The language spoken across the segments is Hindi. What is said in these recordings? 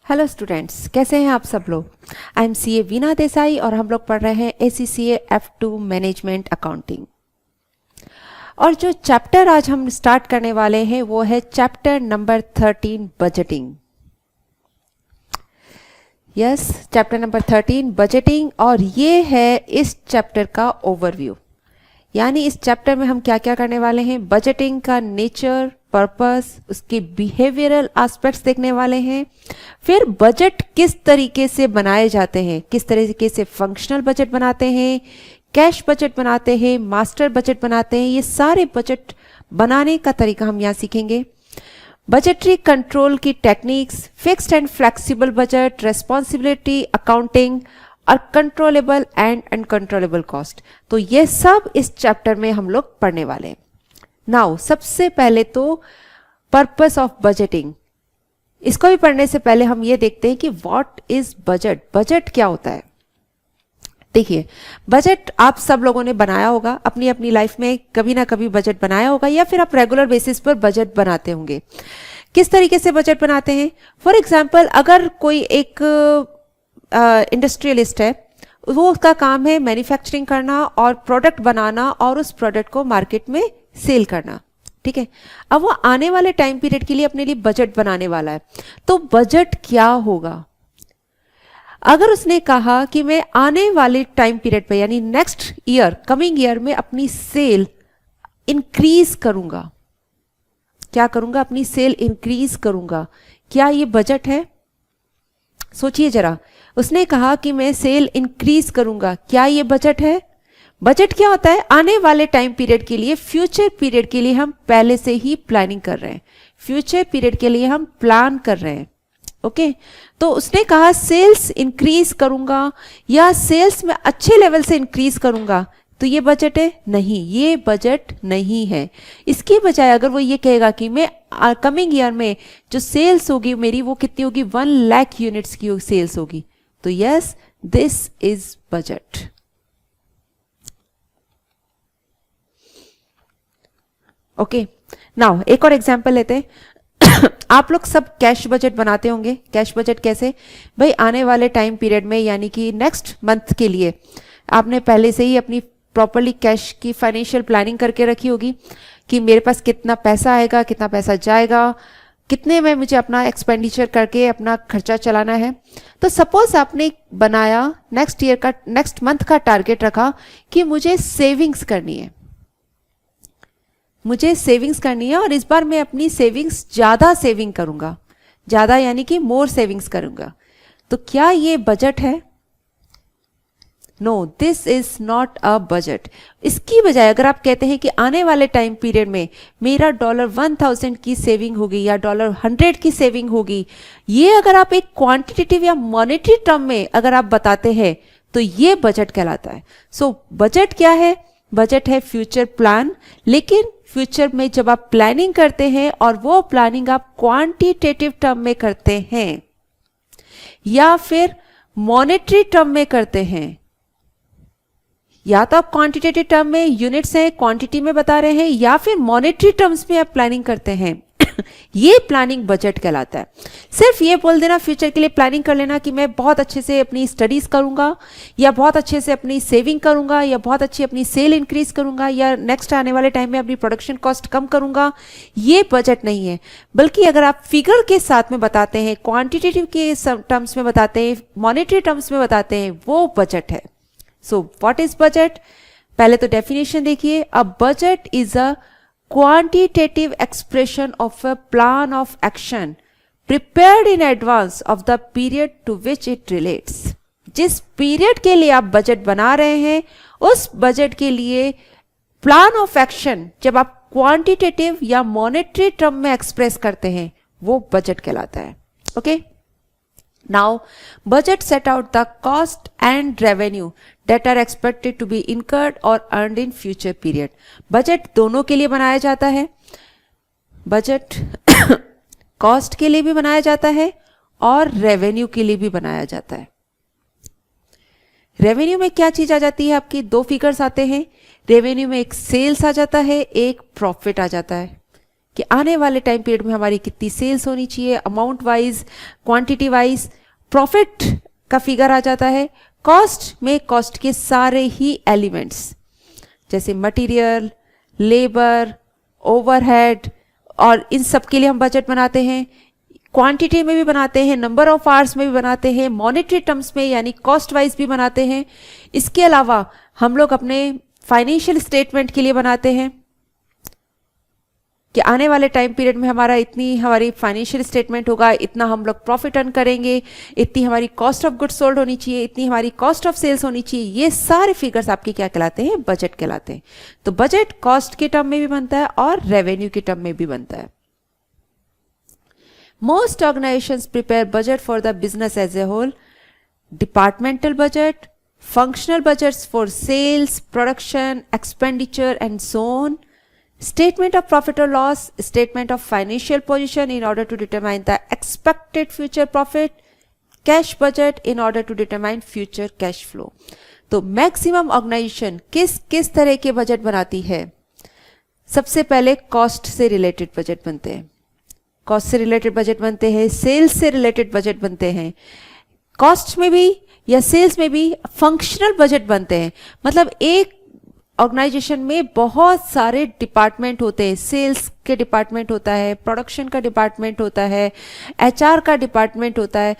हेलो स्टूडेंट्स, कैसे हैं आप सब लोग। I am CA Veena Desai और हम लोग पढ़ रहे हैं ACCA F2 मैनेजमेंट अकाउंटिंग। और जो चैप्टर आज हम स्टार्ट करने वाले हैं वो है chapter number 13 budgeting. Yes, chapter number 13 budgeting. और ये है इस चैप्टर का ओवरव्यू, यानी इस चैप्टर में हम क्या क्या करने वाले हैं। बजटिंग का नेचर, पर्पस, उसके बिहेवियरल एस्पेक्ट्स देखने वाले हैं। फिर बजट किस तरीके से बनाए जाते हैं, किस तरीके से फंक्शनल बजट बनाते हैं, कैश बजट बनाते हैं, मास्टर बजट बनाते हैं, ये सारे बजट बनाने का तरीका हम यहाँ सीखेंगे। बजटरी कंट्रोल की techniques, fixed and flexible budget, responsibility accounting और कंट्रोलेबल एंड अनकंट्रोलेबल कॉस्ट, तो ये सब इस चैप्टर में हम लोग पढ़ने वाले हैं। नाउ सबसे पहले तो पर्पस ऑफ बजटिंग, इसको भी पढ़ने से पहले हम ये देखते हैं कि व्हाट इज बजट। बजट क्या होता है। देखिए, बजट आप सब लोगों ने बनाया होगा अपनी अपनी लाइफ में, कभी ना कभी बजट बनाया होगा, या फिर आप रेगुलर बेसिस पर बजट बनाते होंगे। किस तरीके से बजट बनाते हैं। फॉर एग्जाम्पल, अगर कोई एक इंडस्ट्रियलिस्ट है, वो उसका काम है मैन्युफैक्चरिंग करना और प्रोडक्ट बनाना और उस प्रोडक्ट को मार्केट में सेल करना, ठीक है। अब वो आने वाले टाइम पीरियड के लिए अपने लिए बजट बनाने वाला है, तो बजट क्या होगा। अगर उसने कहा कि मैं आने वाले टाइम पीरियड पे यानी नेक्स्ट ईयर, कमिंग ईयर में अपनी सेल इंक्रीज करूंगा, क्या करूंगा, अपनी सेल इंक्रीज करूंगा, क्या ये बजट है। सोचिए जरा, उसने कहा कि मैं सेल इंक्रीज करूंगा, क्या ये बजट है। बजट क्या होता है, आने वाले टाइम पीरियड के लिए, फ्यूचर पीरियड के लिए हम पहले से ही प्लानिंग कर रहे हैं, फ्यूचर पीरियड के लिए हम प्लान कर रहे हैं। ओके, तो उसने कहा सेल्स इंक्रीज करूंगा या सेल्स में अच्छे लेवल से इंक्रीज करूंगा, तो ये बजट है। नहीं, ये बजट नहीं है। इसकी बजाय अगर वो ये कहेगा कि मैं कमिंग ईयर में जो सेल्स होगी मेरी, वो कितनी होगी, 1 लाख यूनिट्स की सेल्स होगी, तो yes, this is budget. Okay, now एक और एग्जांपल लेते हैं। आप लोग सब कैश बजट बनाते होंगे। कैश बजट कैसे भाई, आने वाले टाइम पीरियड में यानी कि नेक्स्ट मंथ के लिए आपने पहले से ही अपनी प्रॉपर्ली कैश की फाइनेंशियल प्लानिंग करके रखी होगी कि मेरे पास कितना पैसा आएगा, कितना पैसा जाएगा, कितने में मुझे अपना एक्सपेंडिचर करके अपना खर्चा चलाना है। तो सपोज आपने बनाया नेक्स्ट ईयर का, नेक्स्ट मंथ का टारगेट रखा कि मुझे सेविंग्स करनी है, मुझे सेविंग्स करनी है और इस बार मैं अपनी सेविंग्स ज़्यादा सेविंग करूंगा, ज़्यादा यानी कि मोर सेविंग्स करूंगा, तो क्या ये बजट है। No, this is not a budget. इसकी बजाय अगर आप कहते हैं कि आने वाले टाइम पीरियड में मेरा $1000 की सेविंग होगी या $100 की सेविंग होगी, ये अगर आप एक क्वांटिटेटिव या मॉनेटरी टर्म में अगर आप बताते हैं, तो ये बजट कहलाता है। सो बजट क्या है, बजट है फ्यूचर प्लान। लेकिन फ्यूचर में जब आप प्लानिंग करते हैं और वो प्लानिंग आप क्वांटिटेटिव टर्म में करते हैं या फिर मॉनेटरी टर्म में करते हैं, या तो आप क्वांटिटेटिव टर्म में यूनिट्स हैं, क्वांटिटी में बता रहे हैं, या फिर मॉनेटरी टर्म्स में आप प्लानिंग करते हैं, ये प्लानिंग बजट कहलाता है। सिर्फ ये बोल देना फ्यूचर के लिए प्लानिंग कर लेना कि मैं बहुत अच्छे से अपनी स्टडीज करूंगा, या बहुत अच्छे से अपनी सेविंग करूंगा, या बहुत अच्छी अपनी सेल इंक्रीज करूंगा, या नेक्स्ट आने वाले टाइम में अपनी प्रोडक्शन कॉस्ट कम करूंगा, ये बजट नहीं है। बल्कि अगर आप फिगर के साथ में बताते हैं, क्वांटिटेटिव के टर्म्स में बताते हैं, मॉनेटरी टर्म्स में बताते हैं, वो बजट है। सो व्हाट इज बजट, पहले तो डेफिनेशन देखिए। A budget is a quantitative expression of a plan of action prepared in advance of the period to which it relates। जिस पीरियड के लिए आप बजट बना रहे हैं, उस बजट के लिए प्लान ऑफ एक्शन जब आप क्वांटिटेटिव या मॉनेटरी टर्म में एक्सप्रेस करते हैं, वो बजट कहलाता है। Okay, now budget set out the cost and revenue that are expected to be incurred or earned in future period। Budget दोनों के लिए बनाया जाता है। बजट कॉस्ट के लिए भी बनाया जाता है और रेवेन्यू के लिए भी बनाया जाता है। रेवेन्यू में क्या चीज आ जाती है, आपकी दो फिगर्स आते हैं। रेवेन्यू में एक सेल्स आ जाता है, एक प्रॉफिट आ जाता है। कि आने वाले टाइम पीरियड में हमारी कितनी सेल्स होनी चाहिए, amount wise, quantity wise. Profit का फिगर आ जाता है। कॉस्ट में कॉस्ट के सारे ही एलिमेंट्स जैसे मटेरियल, लेबर, ओवरहेड, और इन सब के लिए हम बजट बनाते हैं। क्वांटिटी में भी बनाते हैं, नंबर ऑफ आवर्स में भी बनाते हैं, मॉनेटरी टर्म्स में यानी कॉस्ट वाइज भी बनाते हैं। इसके अलावा हम लोग अपने फाइनेंशियल स्टेटमेंट के लिए बनाते हैं कि आने वाले टाइम पीरियड में हमारी फाइनेंशियल स्टेटमेंट होगा, इतना हम लोग प्रॉफिट अर्न करेंगे, इतनी हमारी कॉस्ट ऑफ गुड्स सोल्ड होनी चाहिए, इतनी हमारी कॉस्ट ऑफ सेल्स होनी चाहिए। ये सारे फिगर्स आपके क्या कहलाते हैं? बजट कहलाते हैं। तो बजट कॉस्ट के टर्म में भी बनता है और रेवेन्यू के टर्म में भी बनता है। Most organizations prepare budget for the business as a whole. Departmental budget, functional budgets for sales, production, expenditure, and so on. Statement of profit or loss, statement of financial position in order to determine the expected future profit, cash budget in order to determine future cash flow. तो मैक्सिमम ऑर्गेनाइजेशन किस किस तरह के बजट बनाती है? सबसे पहले कॉस्ट से रिलेटेड बजट बनते हैं, कॉस्ट से रिलेटेड बजट बनते हैं, सेल्स से रिलेटेड बजट बनते हैं, कॉस्ट में भी या सेल्स में भी फंक्शनल बजट बनते हैं। मतलब एक ऑर्गेनाइजेशन में बहुत सारे डिपार्टमेंट होते हैं, सेल्स के डिपार्टमेंट होता है, प्रोडक्शन का डिपार्टमेंट होता है, एचआर का डिपार्टमेंट होता है,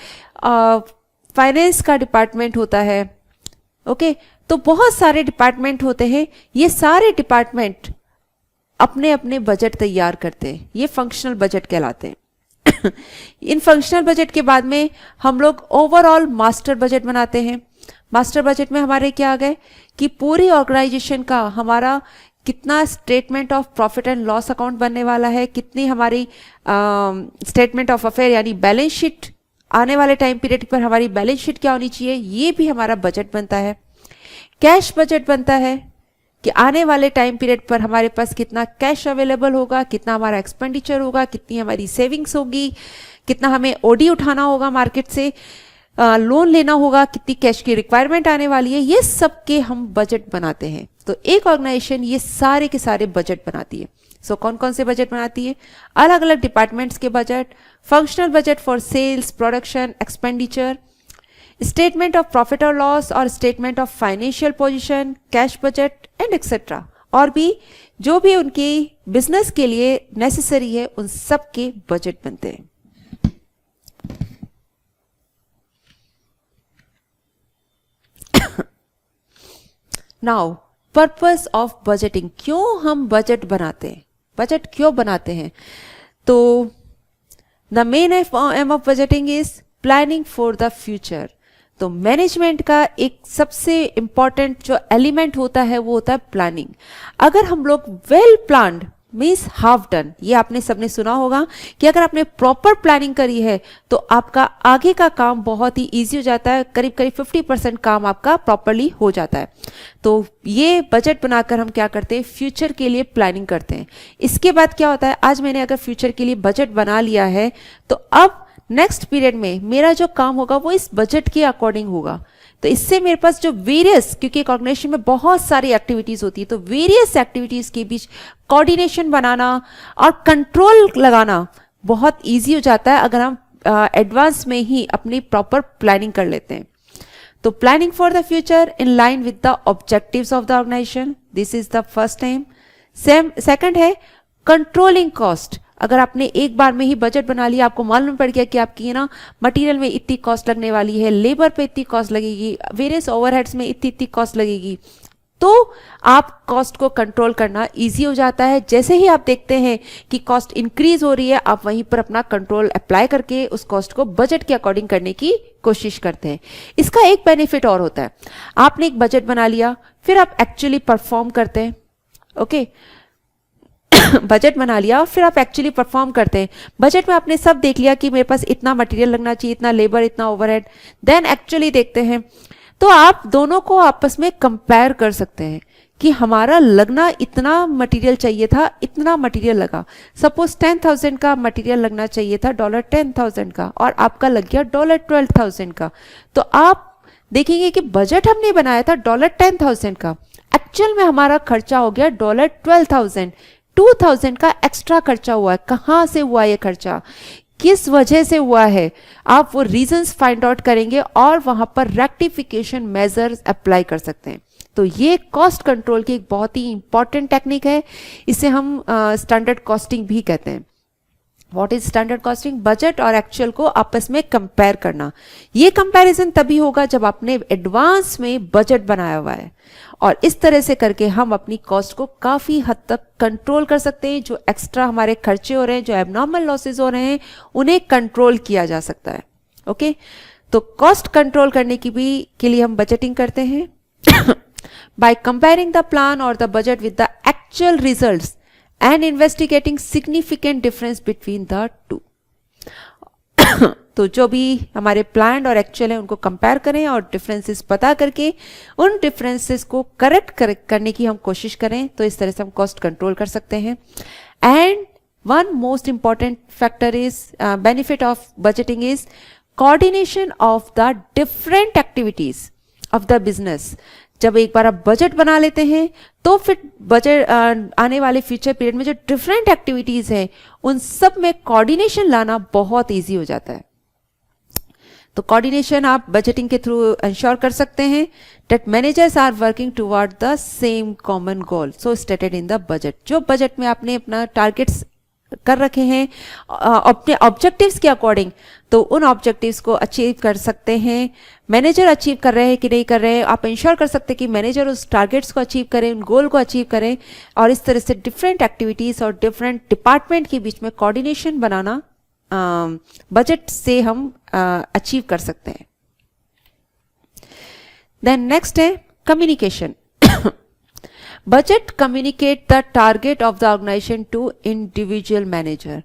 फाइनेंस का डिपार्टमेंट होता है। ओके, तो बहुत सारे डिपार्टमेंट होते हैं। ये सारे डिपार्टमेंट अपने अपने बजट तैयार करते हैं, ये फंक्शनल बजट कहलाते हैं। इन फंक्शनल बजट के बाद में हम लोग ओवरऑल मास्टर बजट बनाते हैं। मास्टर बजट में हमारे क्या आ गए कि पूरी ऑर्गेनाइजेशन का हमारा कितना statement of profit and loss account बनने वाला है, कितनी हमारी स्टेटमेंट ऑफ अफेयर यानी बैलेंस शीट, आने वाले टाइम पीरियड पर हमारी बैलेंस शीट क्या होनी चाहिए, ये भी हमारा बजट बनता है। कैश बजट बनता है कि आने वाले टाइम पीरियड पर हमारे पास कितना कैश अवेलेबल होगा, कितना हमारा एक्सपेंडिचर होगा, कितनी हमारी सेविंग्स होगी, कितना हमें ओडी उठाना होगा, मार्केट से लोन लेना होगा, कितनी कैश की रिक्वायरमेंट आने वाली है, ये सब के हम बजट बनाते हैं। तो एक ऑर्गेनाइजेशन ये सारे के सारे बजट बनाती है। सो कौन कौन से बजट बनाती है? अलग अलग डिपार्टमेंट्स के budget, functional budget for sales, production, expenditure, statement of profit और लॉस और statement of financial position, cash budget and etcetera, और भी जो भी उनकी बिजनेस के लिए नेसेसरी है उन सब के बजट बनते हैं। नाउ पर्पस ऑफ बजटिंग, क्यों हम बजट बनाते हैं, बजट क्यों बनाते हैं? तो the main M of budgeting is planning for the future. तो मैनेजमेंट का एक सबसे इंपॉर्टेंट जो एलिमेंट होता है वो होता है प्लानिंग। अगर हम लोग well planned means half done, ये आपने सबने सुना होगा कि अगर आपने प्रॉपर प्लानिंग करी है तो आपका आगे का काम बहुत ही इजी हो जाता है, करीब करीब 50% काम आपका प्रॉपरली हो जाता है। तो ये बजट बनाकर हम क्या करते हैं, फ्यूचर के लिए प्लानिंग करते हैं। इसके बाद क्या होता है, आज मैंने अगर फ्यूचर के लिए बजट बना लिया है तो अब नेक्स्ट पीरियड में मेरा जो काम होगा वो इस बजट के अकॉर्डिंग होगा। तो इससे मेरे पास जो वेरियस, क्योंकि एक ऑर्गेनाइजेशन में बहुत सारी एक्टिविटीज होती है, तो वेरियस एक्टिविटीज के बीच कोऑर्डिनेशन बनाना और कंट्रोल लगाना बहुत इजी हो जाता है अगर हम एडवांस में ही अपनी प्रॉपर प्लानिंग कर लेते हैं। तो planning for the future in line with the objectives of the organization, this is the first aim. Second है कंट्रोलिंग कॉस्ट। अगर आपने एक बार में ही बजट बना लिया, आपको मालूम पड़ गया कि आपकी ना मटेरियल में इतनी कॉस्ट लगने वाली है, लेबर पे इतनी कॉस्ट लगेगी, वेरियस ओवरहेड्स में इतनी इतनी कॉस्ट लगेगी, तो आप कॉस्ट को कंट्रोल करना इजी हो जाता है। जैसे ही आप देखते हैं कि कॉस्ट इंक्रीज हो रही है, आप वहीं पर अपना कंट्रोल अप्लाई करके उस कॉस्ट को बजट के अकॉर्डिंग करने की कोशिश करते हैं। इसका एक बेनिफिट और होता है, आपने एक बजट बना लिया, फिर आप एक्चुअली परफॉर्म करते हैं। ओके, बजट बना लिया और फिर आप एक्चुअली परफॉर्म करते हैं। बजट में आपने सब देख लिया कि मेरे पास इतना मटेरियल लगना चाहिए, इतना लेबर, इतना ओवरहेड, देन एक्चुअली देखते हैं तो आप दोनों को आपस में कंपेयर कर सकते हैं कि हमारा लगना इतना मटेरियल चाहिए था, इतना मटेरियल लगा। सपोज 10,000 का मटेरियल लगना चाहिए था $10,000 का, और आपका लग गया $12,000 का। तो आप देखेंगे कि बजट हमने बनाया था $10,000 का, एक्चुअल में हमारा खर्चा हो गया $12,000। 2000 का एक्स्ट्रा खर्चा हुआ है, कहाँ से हुआ ये खर्चा, किस वजह से हुआ है, आप वो रीजंस फाइंड आउट करेंगे और वहां पर रेक्टिफिकेशन मेजर्स अप्लाई कर सकते हैं। तो ये कॉस्ट कंट्रोल की एक बहुत ही इंपॉर्टेंट टेक्निक है, इसे हम स्टैंडर्ड कॉस्टिंग भी कहते हैं। What is standard costing? Budget और एक्चुअल को आपस में कंपेयर करना। ये कंपैरिजन तभी होगा जब आपने एडवांस में बजट बनाया हुआ है, और इस तरह से करके हम अपनी कॉस्ट को काफी हद तक कंट्रोल कर सकते हैं। जो एक्स्ट्रा हमारे खर्चे हो रहे हैं, जो एबनॉर्मल लॉसेज हो रहे हैं, उन्हें कंट्रोल किया जा सकता है। ओके, तो कॉस्ट कंट्रोल करने की भी के लिए हम बजटिंग करते हैं by comparing the plan or the budget with the actual results and investigating significant difference between the two. तो जो भी हमारे प्लान और एक्चुअल है उनको कंपेयर करें और डिफरेंसेस पता करके उन डिफरेंसेस को करेक्ट करने की हम कोशिश करें, तो इस तरह से हम कॉस्ट कंट्रोल कर सकते हैं। And one most important factor is benefit of budgeting is coordination of the different activities of the business. जब एक बार आप बजट बना लेते हैं तो फिर बजट आने वाले फ्यूचर पीरियड में जो डिफरेंट एक्टिविटीज हैं उन सब में कोऑर्डिनेशन लाना बहुत इजी हो जाता है। तो कोऑर्डिनेशन आप बजटिंग के थ्रू इंश्योर कर सकते हैं that managers are working toward the same common goal so stated in the budget. जो बजट में आपने अपना टारगेट्स कर रखे हैं अपने ऑब्जेक्टिव्स के अकॉर्डिंग, तो उन ऑब्जेक्टिव्स को अचीव कर सकते हैं। मैनेजर अचीव कर रहे हैं कि नहीं कर रहे हैं, आप इंश्योर कर सकते हैं कि मैनेजर उस टारगेट्स को अचीव करें, उन गोल को अचीव करें, और इस तरह से डिफरेंट एक्टिविटीज और डिफरेंट डिपार्टमेंट के बीच में कोऑर्डिनेशन बनाना बजट से हम अचीव कर सकते हैं। देन नेक्स्ट है communication. Budget communicate the target of the organization to individual manager.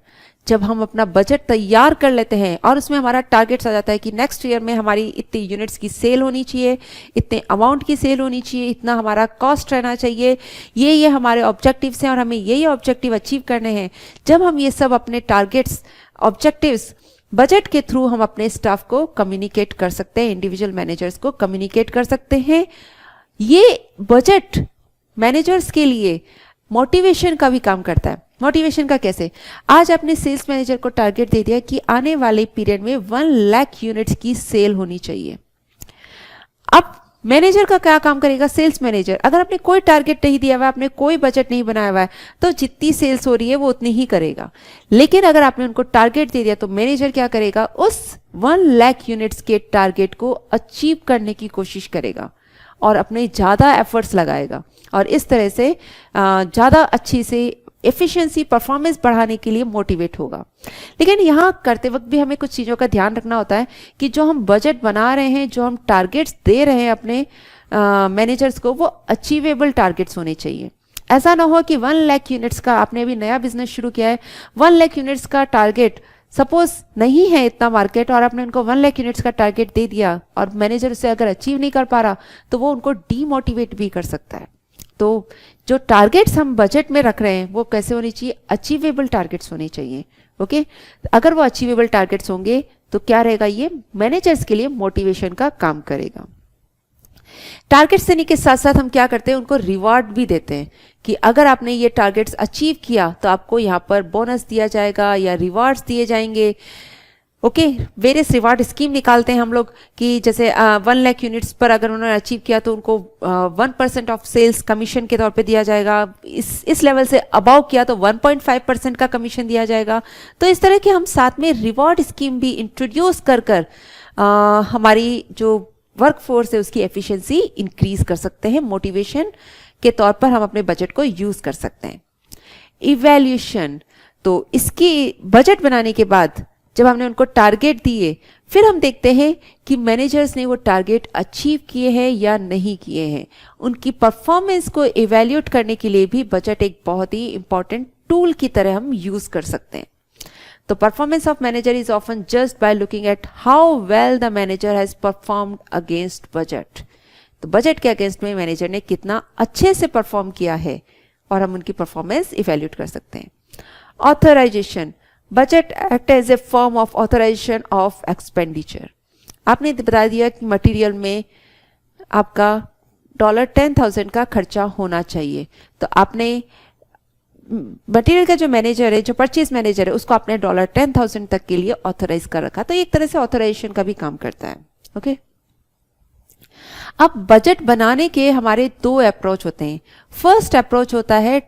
जब हम अपना बजट तैयार कर लेते हैं और उसमें हमारा टारगेट्स आ जाता है कि नेक्स्ट ईयर में हमारी इतनी यूनिट्स की सेल होनी चाहिए, इतने अमाउंट की सेल होनी चाहिए, इतना हमारा कॉस्ट रहना चाहिए, ये हमारे ऑब्जेक्टिव्स हैं और हमें ये ऑब्जेक्टिव अचीव करने हैं। जब हम ये सब अपने टारगेट्स ऑब्जेक्टिव्स बजट के थ्रू हम अपने स्टाफ को कम्युनिकेट कर सकते हैं, इंडिविजुअल मैनेजर्स को कम्युनिकेट कर सकते हैं। ये बजट मैनेजर्स के लिए मोटिवेशन का भी काम करता है। मोटिवेशन का कैसे? आज आपने सेल्स मैनेजर को टारगेट दे दिया कि आने वाले पीरियड में 1 लाख यूनिट्स की सेल होनी चाहिए। अब मैनेजर का क्या काम करेगा? सेल्स मैनेजर, अगर आपने कोई टारगेट नहीं दिया हुआ, आपने कोई बजट नहीं बनाया हुआ है, तो जितनी सेल्स हो रही है वो उतनी ही करेगा। लेकिन अगर आपने उनको टारगेट दे दिया तो मैनेजर क्या करेगा? उस 1 लाख यूनिट्स के टारगेट को अचीव करने की कोशिश करेगा और अपने ज़्यादा एफर्ट्स लगाएगा, और इस तरह से ज़्यादा अच्छी से एफिशिएंसी परफॉर्मेंस बढ़ाने के लिए मोटिवेट होगा। लेकिन यहाँ करते वक्त भी हमें कुछ चीज़ों का ध्यान रखना होता है कि जो हम बजट बना रहे हैं, जो हम टारगेट्स दे रहे हैं अपने मैनेजर्स को, वो अचीवेबल टारगेट्स होने चाहिए। ऐसा ना हो कि 1 लाख यूनिट्स का, आपने अभी नया बिजनेस शुरू किया है, 1 लाख यूनिट्स का टारगेट सपोज नहीं है इतना मार्केट, और आपने उनको 1 लाख यूनिट्स का टारगेट दे दिया और मैनेजर उसे अगर अचीव नहीं कर पा रहा तो वो उनको डीमोटिवेट भी कर सकता है। तो जो टारगेट्स हम बजट में रख रहे हैं वो कैसे होनी चाहिए? अचीवेबल टारगेट्स होने चाहिए। ओके, अगर वो अचीवेबल टारगेट्स होंगे तो क्या रहेगा? ये मैनेजर्स के लिए मोटिवेशन का काम करेगा। टारगेट्स देने के साथ साथ हम क्या करते हैं? उनको रिवार्ड भी देते हैं कि अगर आपने ये टारगेट्स अचीव किया तो आपको यहाँ पर बोनस दिया जाएगा या रिवार्ड्स दिए जाएंगे। ओके, वेरियस रिवार्ड स्कीम निकालते हैं हम लोग कि जैसे 1 लाख यूनिट्स पर अगर उन्होंने अचीव किया तो उनको 1% ऑफ सेल्स कमीशन के तौर पे दिया जाएगा। इस लेवल से अबाव किया तो 1.5% का कमीशन दिया जाएगा। तो इस तरह के हम साथ में रिवॉर्ड स्कीम भी इंट्रोड्यूस कर हमारी जो वर्कफोर्स है उसकी एफिशिएंसी इंक्रीज कर सकते हैं। मोटिवेशन के तौर पर हम अपने बजट को यूज कर सकते हैं। इवैल्यूएशन, तो इसकी बजट बनाने के बाद जब हमने उनको टारगेट दिए, फिर हम देखते हैं कि मैनेजर्स ने वो टारगेट अचीव किए हैं या नहीं किए हैं। उनकी परफॉर्मेंस को इवैल्यूएट करने के लिए भी बजट एक बहुत ही इंपॉर्टेंट टूल की तरह हम यूज कर सकते हैं। तो performance of manager is often judged by looking at how well the manager has performed against budget. तो बजट के अगेंस्ट में मैनेजर ने कितना अच्छे से परफॉर्म किया है और हम उनकी परफॉर्मेंस इवैल्यूएट कर सकते हैं। Authorization, budget act as a form of authorization of expenditure. आपने बता दिया कि मटेरियल में आपका $10,000 का खर्चा होना चाहिए, तो आपने मटेरियल का जो मैनेजर है, जो परचेज मैनेजर है, उसको आपने $10,000 तक के लिए ऑथराइज कर रखा, तो एक तरह से ऑथराइजेशन का भी काम करता है। ओके, अब बजट बनाने के हमारे दो अप्रोच होते हैं। फर्स्ट अप्रोच होता है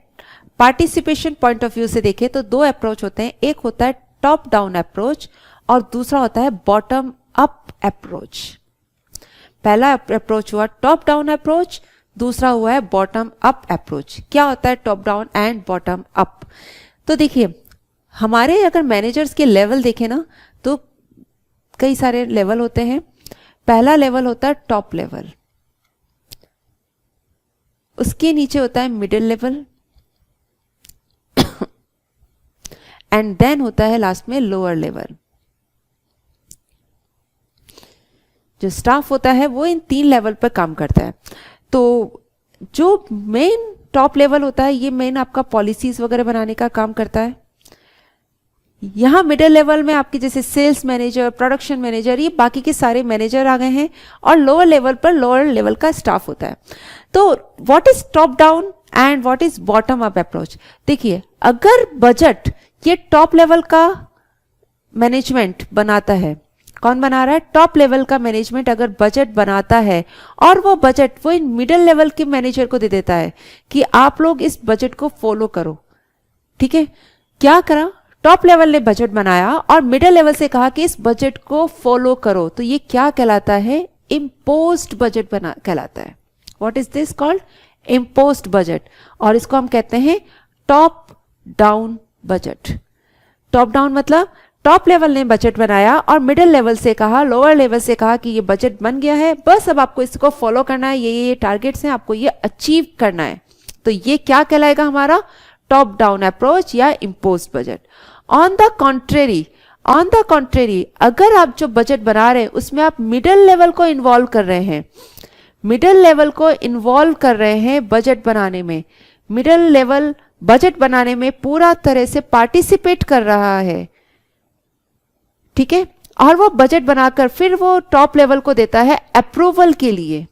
पार्टिसिपेशन पॉइंट ऑफ व्यू से देखें तो दो अप्रोच होते हैं, एक होता है टॉप डाउन अप्रोच और दूसरा होता है बॉटम अप अप्रोच। पहला अप्रोच हुआ टॉप डाउन अप्रोच, दूसरा हुआ है बॉटम अप अप्रोच। क्या होता है top down and bottom up? तो देखिए, हमारे अगर मैनेजर्स के लेवल देखें ना तो कई सारे लेवल होते हैं। पहला लेवल होता है टॉप लेवल, उसके नीचे होता है मिडिल लेवल एंड देन होता है लास्ट में लोअर लेवल। जो स्टाफ होता है वो इन 3 लेवल पर काम करता है। तो जो मेन टॉप लेवल होता है ये मेन आपका पॉलिसीज वगैरह बनाने का काम करता है। यहाँ मिडिल लेवल में आपके जैसे सेल्स मैनेजर, प्रोडक्शन मैनेजर, ये बाकी के सारे मैनेजर आ गए हैं और लोअर लेवल पर लोअर लेवल का स्टाफ होता है। तो what is top down and what is bottom up approach? देखिए, अगर बजट ये टॉप लेवल का मैनेजमेंट बनाता है, कौन बना रहा है? टॉप लेवल का मैनेजमेंट अगर बजट बनाता है और वो बजट वो इन मिडिल लेवल के मैनेजर को दे देता है कि आप लोग इस बजट को फॉलो करो, ठीक है? क्या करा? टॉप लेवल ने बजट बनाया और मिडिल लेवल से कहा कि इस बजट को फॉलो करो, तो ये क्या कहलाता है? इम्पोज्ड बजट बना कहलाता है। What is this called? Imposed budget. और इसको हम कहते हैं top down budget. Top down मतलब टॉप लेवल ने बजट बनाया और मिडिल लेवल से कहा, लोअर लेवल से कहा कि ये बजट बन गया है, बस अब आपको इसको फॉलो करना है, ये टारगेट्स हैं, आपको ये अचीव करना है। तो ये क्या कहलाएगा? हमारा टॉप डाउन अप्रोच या imposed budget. On the contrary, अगर आप जो बजट बना रहे हैं उसमें आप मिडिल लेवल को इन्वॉल्व कर रहे हैं, बजट बनाने में, मिडिल लेवल बजट बनाने में पूरा तरह से पार्टिसिपेट कर रहा है, ठीक है? और वो बजट बनाकर फिर वो टॉप लेवल को देता है अप्रूवल के लिए।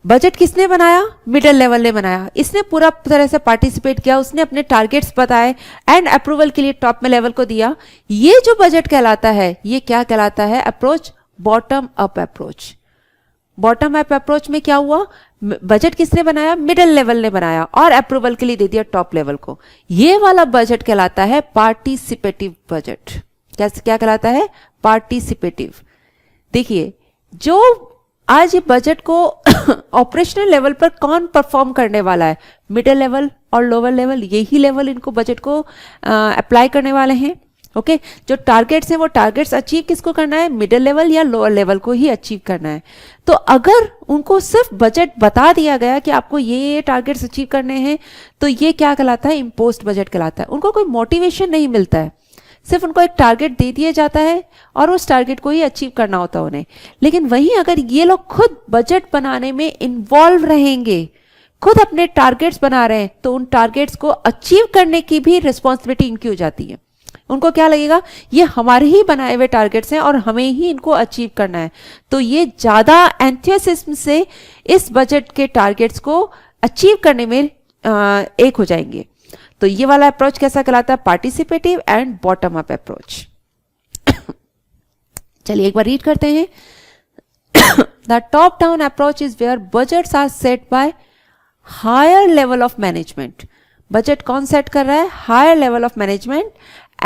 बजट किसने बनाया? मिडिल लेवल ने बनाया। इसने पूरा तरह से पार्टिसिपेट किया, उसने अपने टारगेट्स बताए एंड अप्रूवल के लिए टॉप में लेवल को दिया। ये जो बजट कहलाता है, ये क्या कहलाता है? Approach bottom up approach. Bottom up approach में क्या हुआ? बजट किसने बनाया? मिडिल लेवल ने बनाया और अप्रूवल के लिए दे दिया टॉप लेवल को। ये वाला बजट कहलाता है पार्टिसिपेटिव बजट। क्या कहलाता है? पार्टिसिपेटिव। देखिए, जो आज ये बजट को ऑपरेशनल लेवल पर कौन परफॉर्म करने वाला है? मिडिल लेवल और लोअर लेवल, यही लेवल इनको बजट को अप्लाई करने वाले हैं। ओके, जो टारगेट्स हैं वो टारगेट्स अचीव किसको करना है? मिडिल लेवल या लोअर लेवल को ही अचीव करना है। तो अगर उनको सिर्फ बजट बता दिया गया कि आपको ये टारगेट्स अचीव करने हैं, तो ये क्या कहलाता है? इम्पोज्ड बजट कहलाता है। उनको कोई मोटिवेशन नहीं मिलता है, सिर्फ उनको एक टारगेट दे दिया जाता है और उस टारगेट को ही अचीव करना होता है उन्हें। लेकिन वहीं अगर ये लोग खुद बजट बनाने में इन्वॉल्व रहेंगे, खुद अपने टारगेट्स बना रहे हैं, तो उन टारगेट्स को अचीव करने की भी रिस्पॉन्सिबिलिटी इनकी हो जाती है। उनको क्या लगेगा? ये हमारे ही बनाए हुए टारगेट्स हैं और हमें ही इनको अचीव करना है। तो ये ज्यादा एंथुसियाज्म से इस बजट के टारगेट्स को अचीव करने में एक हो जाएंगे। तो ये वाला अप्रोच कैसा कहलाता है? Participative and bottom up approach. चलिए एक बार रीड करते हैं। The top down approach is where budgets are set by higher level of management. Budget कौन सेट कर रहा है? Higher level of management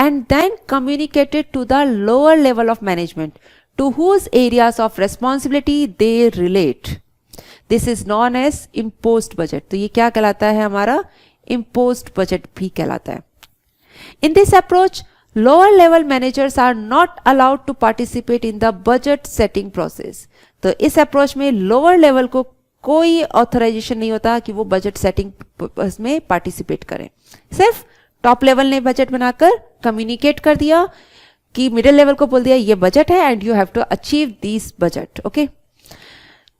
and then communicated to the lower level of management to whose areas of responsibility they relate. This is known as imposed budget. तो ये क्या कहलाता है? हमारा imposed budget भी कहलाता है। In this approach, lower level managers are not allowed to participate in the budget setting process. तो इस अप्रोच में लोअर लेवल को कोई ऑथराइजेशन नहीं होता कि वो बजट सेटिंग में पार्टिसिपेट करें। सिर्फ टॉप लेवल ने बजट बनाकर कम्युनिकेट कर दिया कि मिडिल लेवल को बोल दिया ये बजट है and you have to achieve this budget. Okay,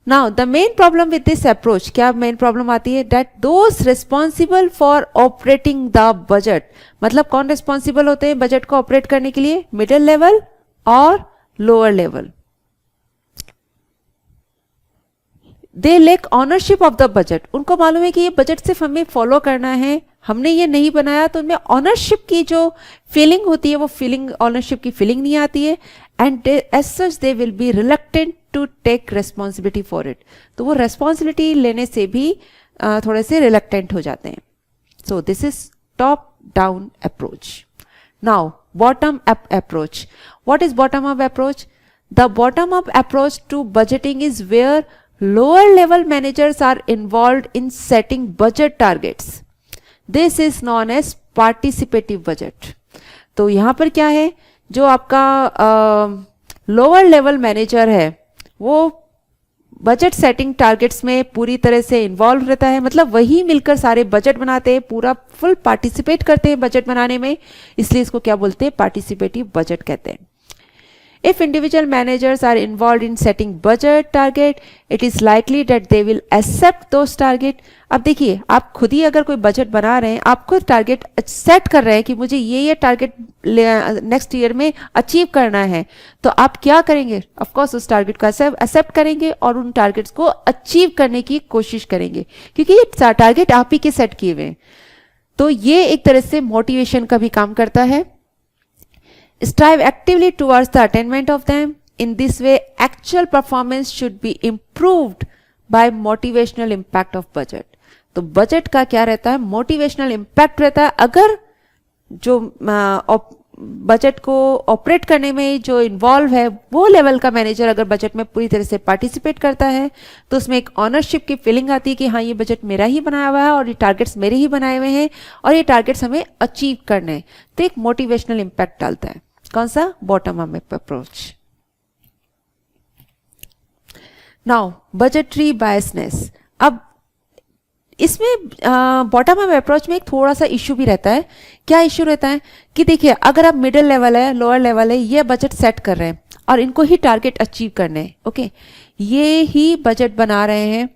now the main problem with this approach, क्या मेन प्रॉब्लम आती है? That those responsible for operating the budget, मतलब कौन रिस्पॉन्सिबल होते हैं बजट को ऑपरेट करने के लिए? मिडिल लेवल और lower level. They lake ownership of the budget, उनको मालूम है कि ये बजट सिर्फ हमें फॉलो करना है, हमने ये नहीं बनाया, तो उनमें ऑनरशिप की जो फीलिंग होती है वो फीलिंग, ऑनरशिप की फीलिंग नहीं आती है, and as such they will be reluctant to take responsibility for it, तो वो रेस्पॉन्सिबिलिटी लेने से भी थोड़े से रिलक्टेंट हो जाते हैं. So this is top down approach. Now bottom up approach. What is bottom up approach? The bottom up approach to budgeting is where lower level managers are involved in setting budget targets. This is known as participative budget. तो यहाँ पर क्या है, जो आपका लोअर लेवल मैनेजर है वो बजट सेटिंग टारगेट्स में पूरी तरह से इन्वॉल्व रहता है, मतलब वही मिलकर सारे बजट बनाते हैं, पूरा फुल पार्टिसिपेट करते हैं बजट बनाने में, इसलिए इसको क्या बोलते हैं, पार्टिसिपेटिव बजट कहते हैं. If individual managers are involved in setting budget target, it is likely that they will accept those target. अब देखिए, आप खुद ही अगर कोई बजट बना रहे हैं, आप खुद टारगेट सेट कर रहे हैं कि मुझे ये टारगेट नेक्स्ट ईयर में अचीव करना है, तो आप क्या करेंगे, ऑफ कोर्स उस टारगेट को एक्सेप्ट करेंगे और उन टारगेट्स को अचीव करने की कोशिश करेंगे, क्योंकि ये टारगेट आप ही के सेट किए हुए हैं. तो ये एक तरह से मोटिवेशन का भी काम करता है. Strive actively towards the attainment of them. In this way, actual performance should be improved by motivational impact of budget. तो बजट का क्या रहता है, मोटिवेशनल इम्पैक्ट रहता है. अगर जो बजट को ऑपरेट करने में जो इन्वॉल्व है वो लेवल का मैनेजर अगर बजट में पूरी तरह से पार्टिसिपेट करता है, तो उसमें एक ऑनरशिप की फीलिंग आती है कि हाँ, ये बजट मेरा ही बनाया हुआ है और ये टारगेट्स मेरे ही बनाए हुए हैं और ये टारगेट्स हमें अचीव करने हैं, तो एक मोटिवेशनल इम्पैक्ट डालता है. कौन सा, bottom up approach. Now budgetary biasness. अब इसमें बॉटम अप अप्रोच में एक थोड़ा सा इश्यू भी रहता है. क्या इश्यू रहता है कि देखिए, अगर आप मिडिल लेवल है, लोअर लेवल है, ये बजट सेट कर रहे हैं और इनको ही टारगेट अचीव करने हैं, ओके, ये ही बजट बना रहे हैं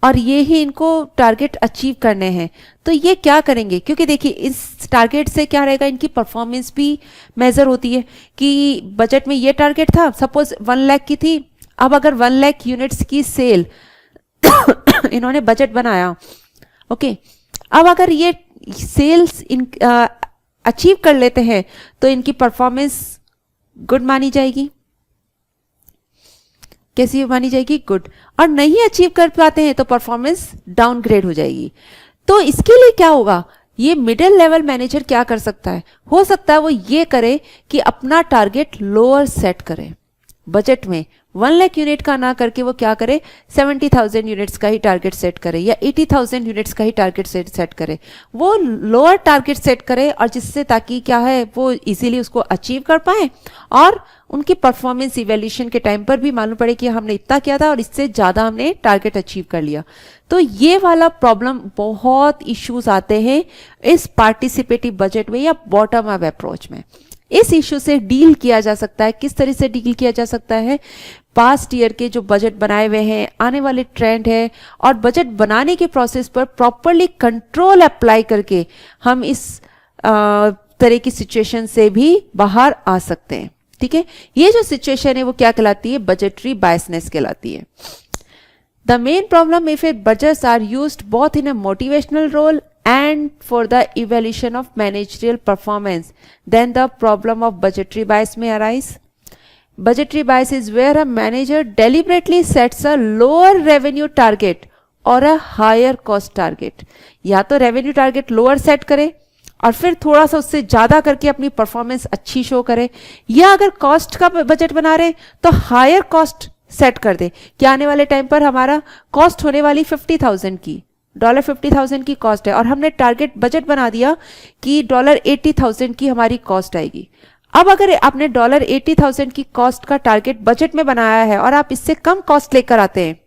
और ये ही इनको टारगेट अचीव करने हैं, तो ये क्या करेंगे, क्योंकि देखिए इस टारगेट से क्या रहेगा, इनकी परफॉर्मेंस भी मेजर होती है कि बजट में ये टारगेट था, सपोज 1 लाख की थी, अब अगर 1 लाख यूनिट्स की सेल इन्होंने बजट बनाया, ओके, अब अगर ये सेल्स अचीव कर लेते हैं तो इनकी परफॉर्मेंस गुड मानी जाएगी. कैसी मानी जाएगी, गुड. और नहीं अचीव कर पाते हैं तो परफॉर्मेंस डाउनग्रेड हो जाएगी. तो इसके लिए क्या होगा, ये मिडिल लेवल मैनेजर क्या कर सकता है, हो सकता है वो ये करे कि अपना टारगेट लोअर सेट करे. बजट में 1 लाख यूनिट का ना करके वो क्या करे, 70,000 यूनिट्स का ही टारगेट सेट करे या 80,000 यूनिट्स का ही टारगेट सेट करे. वो लोअर टारगेट सेट करे और जिससे ताकि क्या है, वो इजीली उसको अचीव कर पाए और उनकी परफॉर्मेंस इवैल्यूएशन के टाइम पर भी मालूम पड़े कि हमने इतना किया था और इससे ज़्यादा हमने टारगेट अचीव कर लिया. तो ये वाला प्रॉब्लम, बहुत इश्यूज आते हैं इस पार्टिसिपेटिव बजट में या बॉटम अप अप्रोच में. इस इश्यू से डील किया जा सकता है. किस तरह से डील किया जा सकता है, पास्ट ईयर के जो बजट बनाए हुए हैं, आने वाले ट्रेंड है और बजट बनाने के प्रोसेस पर प्रॉपरली कंट्रोल अप्लाई करके हम इस तरह की सिचुएशन से भी बाहर आ सकते हैं. ठीक है, ये जो सिचुएशन है वो क्या कहलाती है, बजटरी बायसनेस कहलाती है. The main problem if budgets are used both in a motivational role and for the evaluation of managerial performance, then the problem of budgetary bias may arise. Budgetary bias is where a manager deliberately sets a lower revenue target or a higher cost target. या तो revenue target lower set करे और फिर थोड़ा सा उससे ज़्यादा करके अपनी परफॉर्मेंस अच्छी शो करे, या अगर कॉस्ट का बजट बना रहे तो हायर कॉस्ट सेट कर दे कि आने वाले टाइम पर हमारा कॉस्ट होने वाली 50,000 की, $50,000 की कॉस्ट है और हमने टारगेट बजट बना दिया कि $80,000 की हमारी कॉस्ट आएगी. अब अगर आपने $80,000 की कॉस्ट का टारगेट बजट में बनाया है और आप इससे कम कॉस्ट लेकर आते हैं,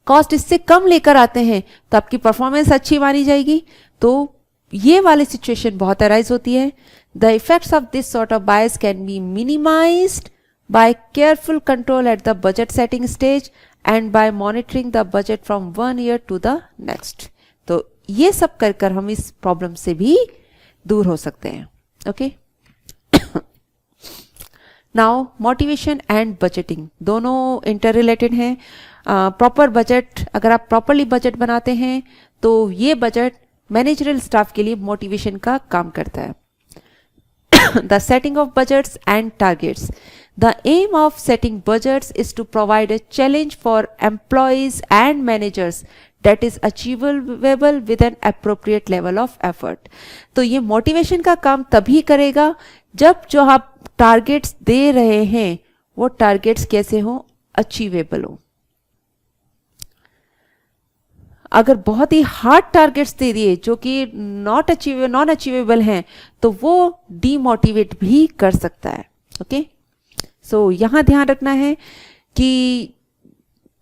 कॉस्ट इससे कम लेकर आते हैं, तो आपकी परफॉर्मेंस अच्छी मानी जाएगी. तो ये वाली सिचुएशन बहुत अराइज होती है. The effects of this sort of bias can be minimised by careful control at the budget setting stage and by monitoring the budget from one year to the next. तो ये सब कर कर हम इस प्रॉब्लम से भी दूर हो सकते हैं. Okay, now motivation and budgeting दोनों इंटर रिलेटेड हैं. प्रॉपर बजट, अगर आप प्रॉपरली बजट बनाते हैं तो ये बजट मैनेजरियल स्टाफ के लिए मोटिवेशन का काम करता है. The setting of budgets and targets. The aim of setting budgets is to provide a challenge for employees and managers that is achievable with an appropriate level of effort. तो ये मोटिवेशन का काम तभी करेगा जब जो आप टारगेट्स दे रहे हैं वो टारगेट्स कैसे हो, अचीवेबल हो. अगर बहुत ही हार्ड टारगेट्स दे दिए जो कि नॉन अचीवेबल हैं तो वो डीमोटिवेट भी कर सकता है. ओके, सो यहां ध्यान रखना है कि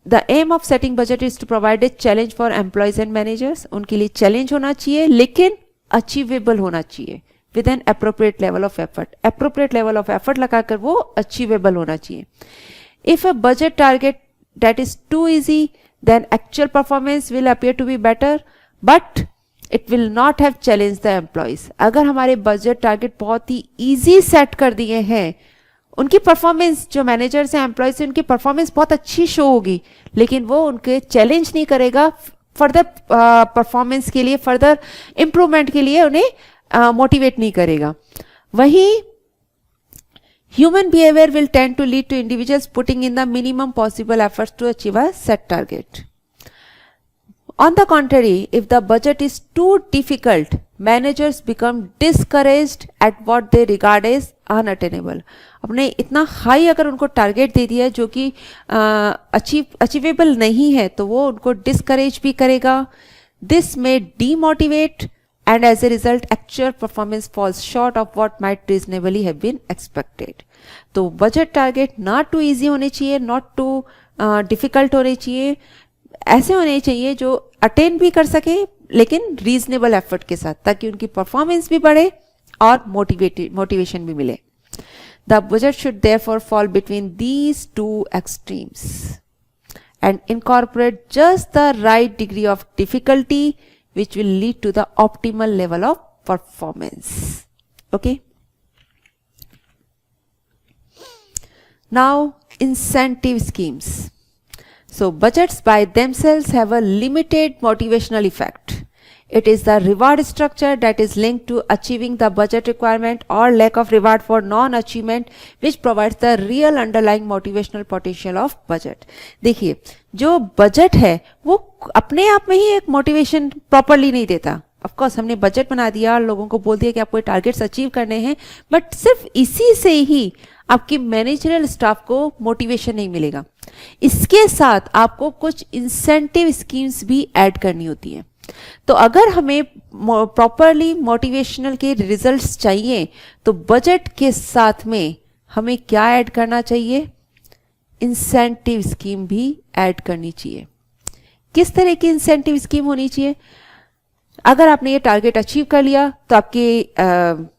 the aim of setting budget is to provide a challenge for employees and managers. उनके लिए चैलेंज होना चाहिए लेकिन अचीवेबल होना चाहिए with an appropriate level of effort. Appropriate level of effort लगाकर वो अचीवेबल होना चाहिए. If a budget target that is too easy then actual performance will appear to be better but it will not have challenged the employees. अगर हमारे बजट टारगेट बहुत ही इजी सेट कर दिए हैं, उनकी परफॉर्मेंस, जो मैनेजर्स हैं, एम्प्लॉयज हैं, उनकी परफॉर्मेंस बहुत अच्छी शो होगी लेकिन वो उनके चैलेंज नहीं करेगा फर्दर परफॉर्मेंस के लिए, फर्दर इंप्रूवमेंट के लिए उन्हें मोटिवेट नहीं करेगा. वहीं human behavior will tend to lead to individuals putting in the minimum possible efforts to achieve a set target. On the contrary, if the budget is too difficult, managers become discouraged at what they regard as unattainable. अपने इतना हाई अगर उनको टारगेट दे दिया जो कि अचीवेबल नहीं है तो वो उनको डिस्करेज भी करेगा. This may demotivate and as a result actual performance falls short of what might reasonably have been expected. तो budget target not too easy होने चाहिए, नॉट टू डिफिकल्ट होने चाहिए, ऐसे होने चाहिए जो अटेन भी कर सके लेकिन रीजनेबल एफर्ट के साथ, ताकि उनकी परफॉर्मेंस भी बढ़े और मोटिवेशन भी मिले. The budget should therefore fall between these two extremes and incorporate just the right degree of difficulty which will lead to the optimal level of performance. Okay. Now, incentive schemes. So, budgets by themselves have a limited motivational effect. It is the reward structure that is linked to achieving the budget requirement or lack of reward for non-achievement which provides the real underlying motivational potential of budget. देखिए, जो बजट है वो अपने आप में ही एक मोटिवेशन प्रॉपरली नहीं देता. ऑफ कोर्स हमने बजट बना दिया, लोगों को बोल दिया कि आपको टारगेट्स अचीव करने हैं, बट सिर्फ इसी से ही आपकी मैनेजरियल स्टाफ को मोटिवेशन नहीं मिलेगा. इसके साथ आपको कुछ इंसेंटिव स्कीम्स भी ऐड करनी होती हैं. तो अगर हमें प्रॉपरली मोटिवेशनल के रिजल्ट्स चाहिए तो बजट के साथ में हमें क्या ऐड करना चाहिए? इंसेंटिव स्कीम भी ऐड करनी चाहिए. किस तरह की इंसेंटिव स्कीम होनी चाहिए? अगर आपने ये टारगेट अचीव कर लिया तो आपकी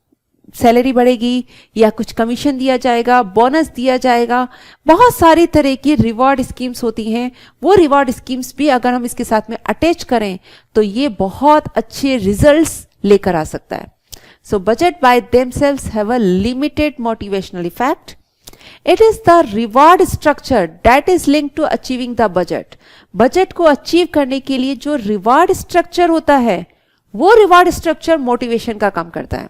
सैलरी बढ़ेगी या कुछ कमीशन दिया जाएगा, बोनस दिया जाएगा, बहुत सारी तरह की रिवॉर्ड स्कीम्स होती हैं. वो रिवॉर्ड स्कीम्स भी अगर हम इसके साथ में अटैच करें तो ये बहुत अच्छे रिजल्ट्स लेकर आ सकता है. So budget by themselves have a limited motivational effect. It is the reward structure that is link to achieving the budget. Budget को अचीव करने के लिए जो रिवॉर्ड स्ट्रक्चर होता है वो रिवॉर्ड स्ट्रक्चर मोटिवेशन का काम करता है.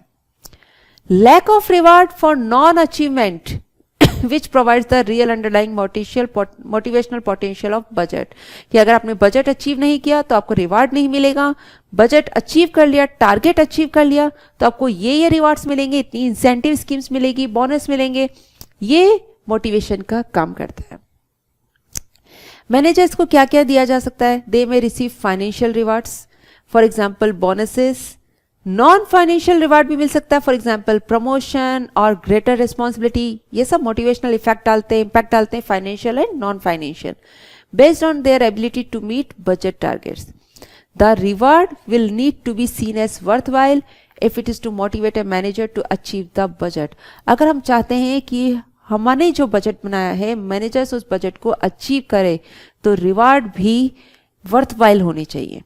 Lack of reward for non-achievement which provides the real underlying motivational potential of budget. कि अगर आपने बजट अचीव नहीं किया तो आपको रिवार्ड नहीं मिलेगा. बजट अचीव कर लिया, टारगेट अचीव कर लिया तो आपको ये रिवार्ड्स मिलेंगे, इतनी इंसेंटिव स्कीम्स मिलेगी, बोनस मिलेंगे. ये मोटिवेशन का काम करता है. मैनेजर्स को क्या क्या दिया जा सकता है? They may receive financial rewards, for example bonuses. Non financial reward भी मिल सकता है, फॉर एग्जाम्पल प्रमोशन और ग्रेटर रिस्पॉन्सिबिलिटी. ये सब मोटिवेशनल इफेक्ट डालते हैं, इम्पैक्ट डालते हैं, financial and non financial, based on their ability to meet budget targets. The reward will need to be seen as worthwhile if it is to motivate a manager to achieve the budget. अगर हम चाहते हैं कि हमने जो बजट बनाया है मैनेजर्स उस बजट को अचीव करे तो रिवार्ड भी वर्थवाइल होने चाहिए.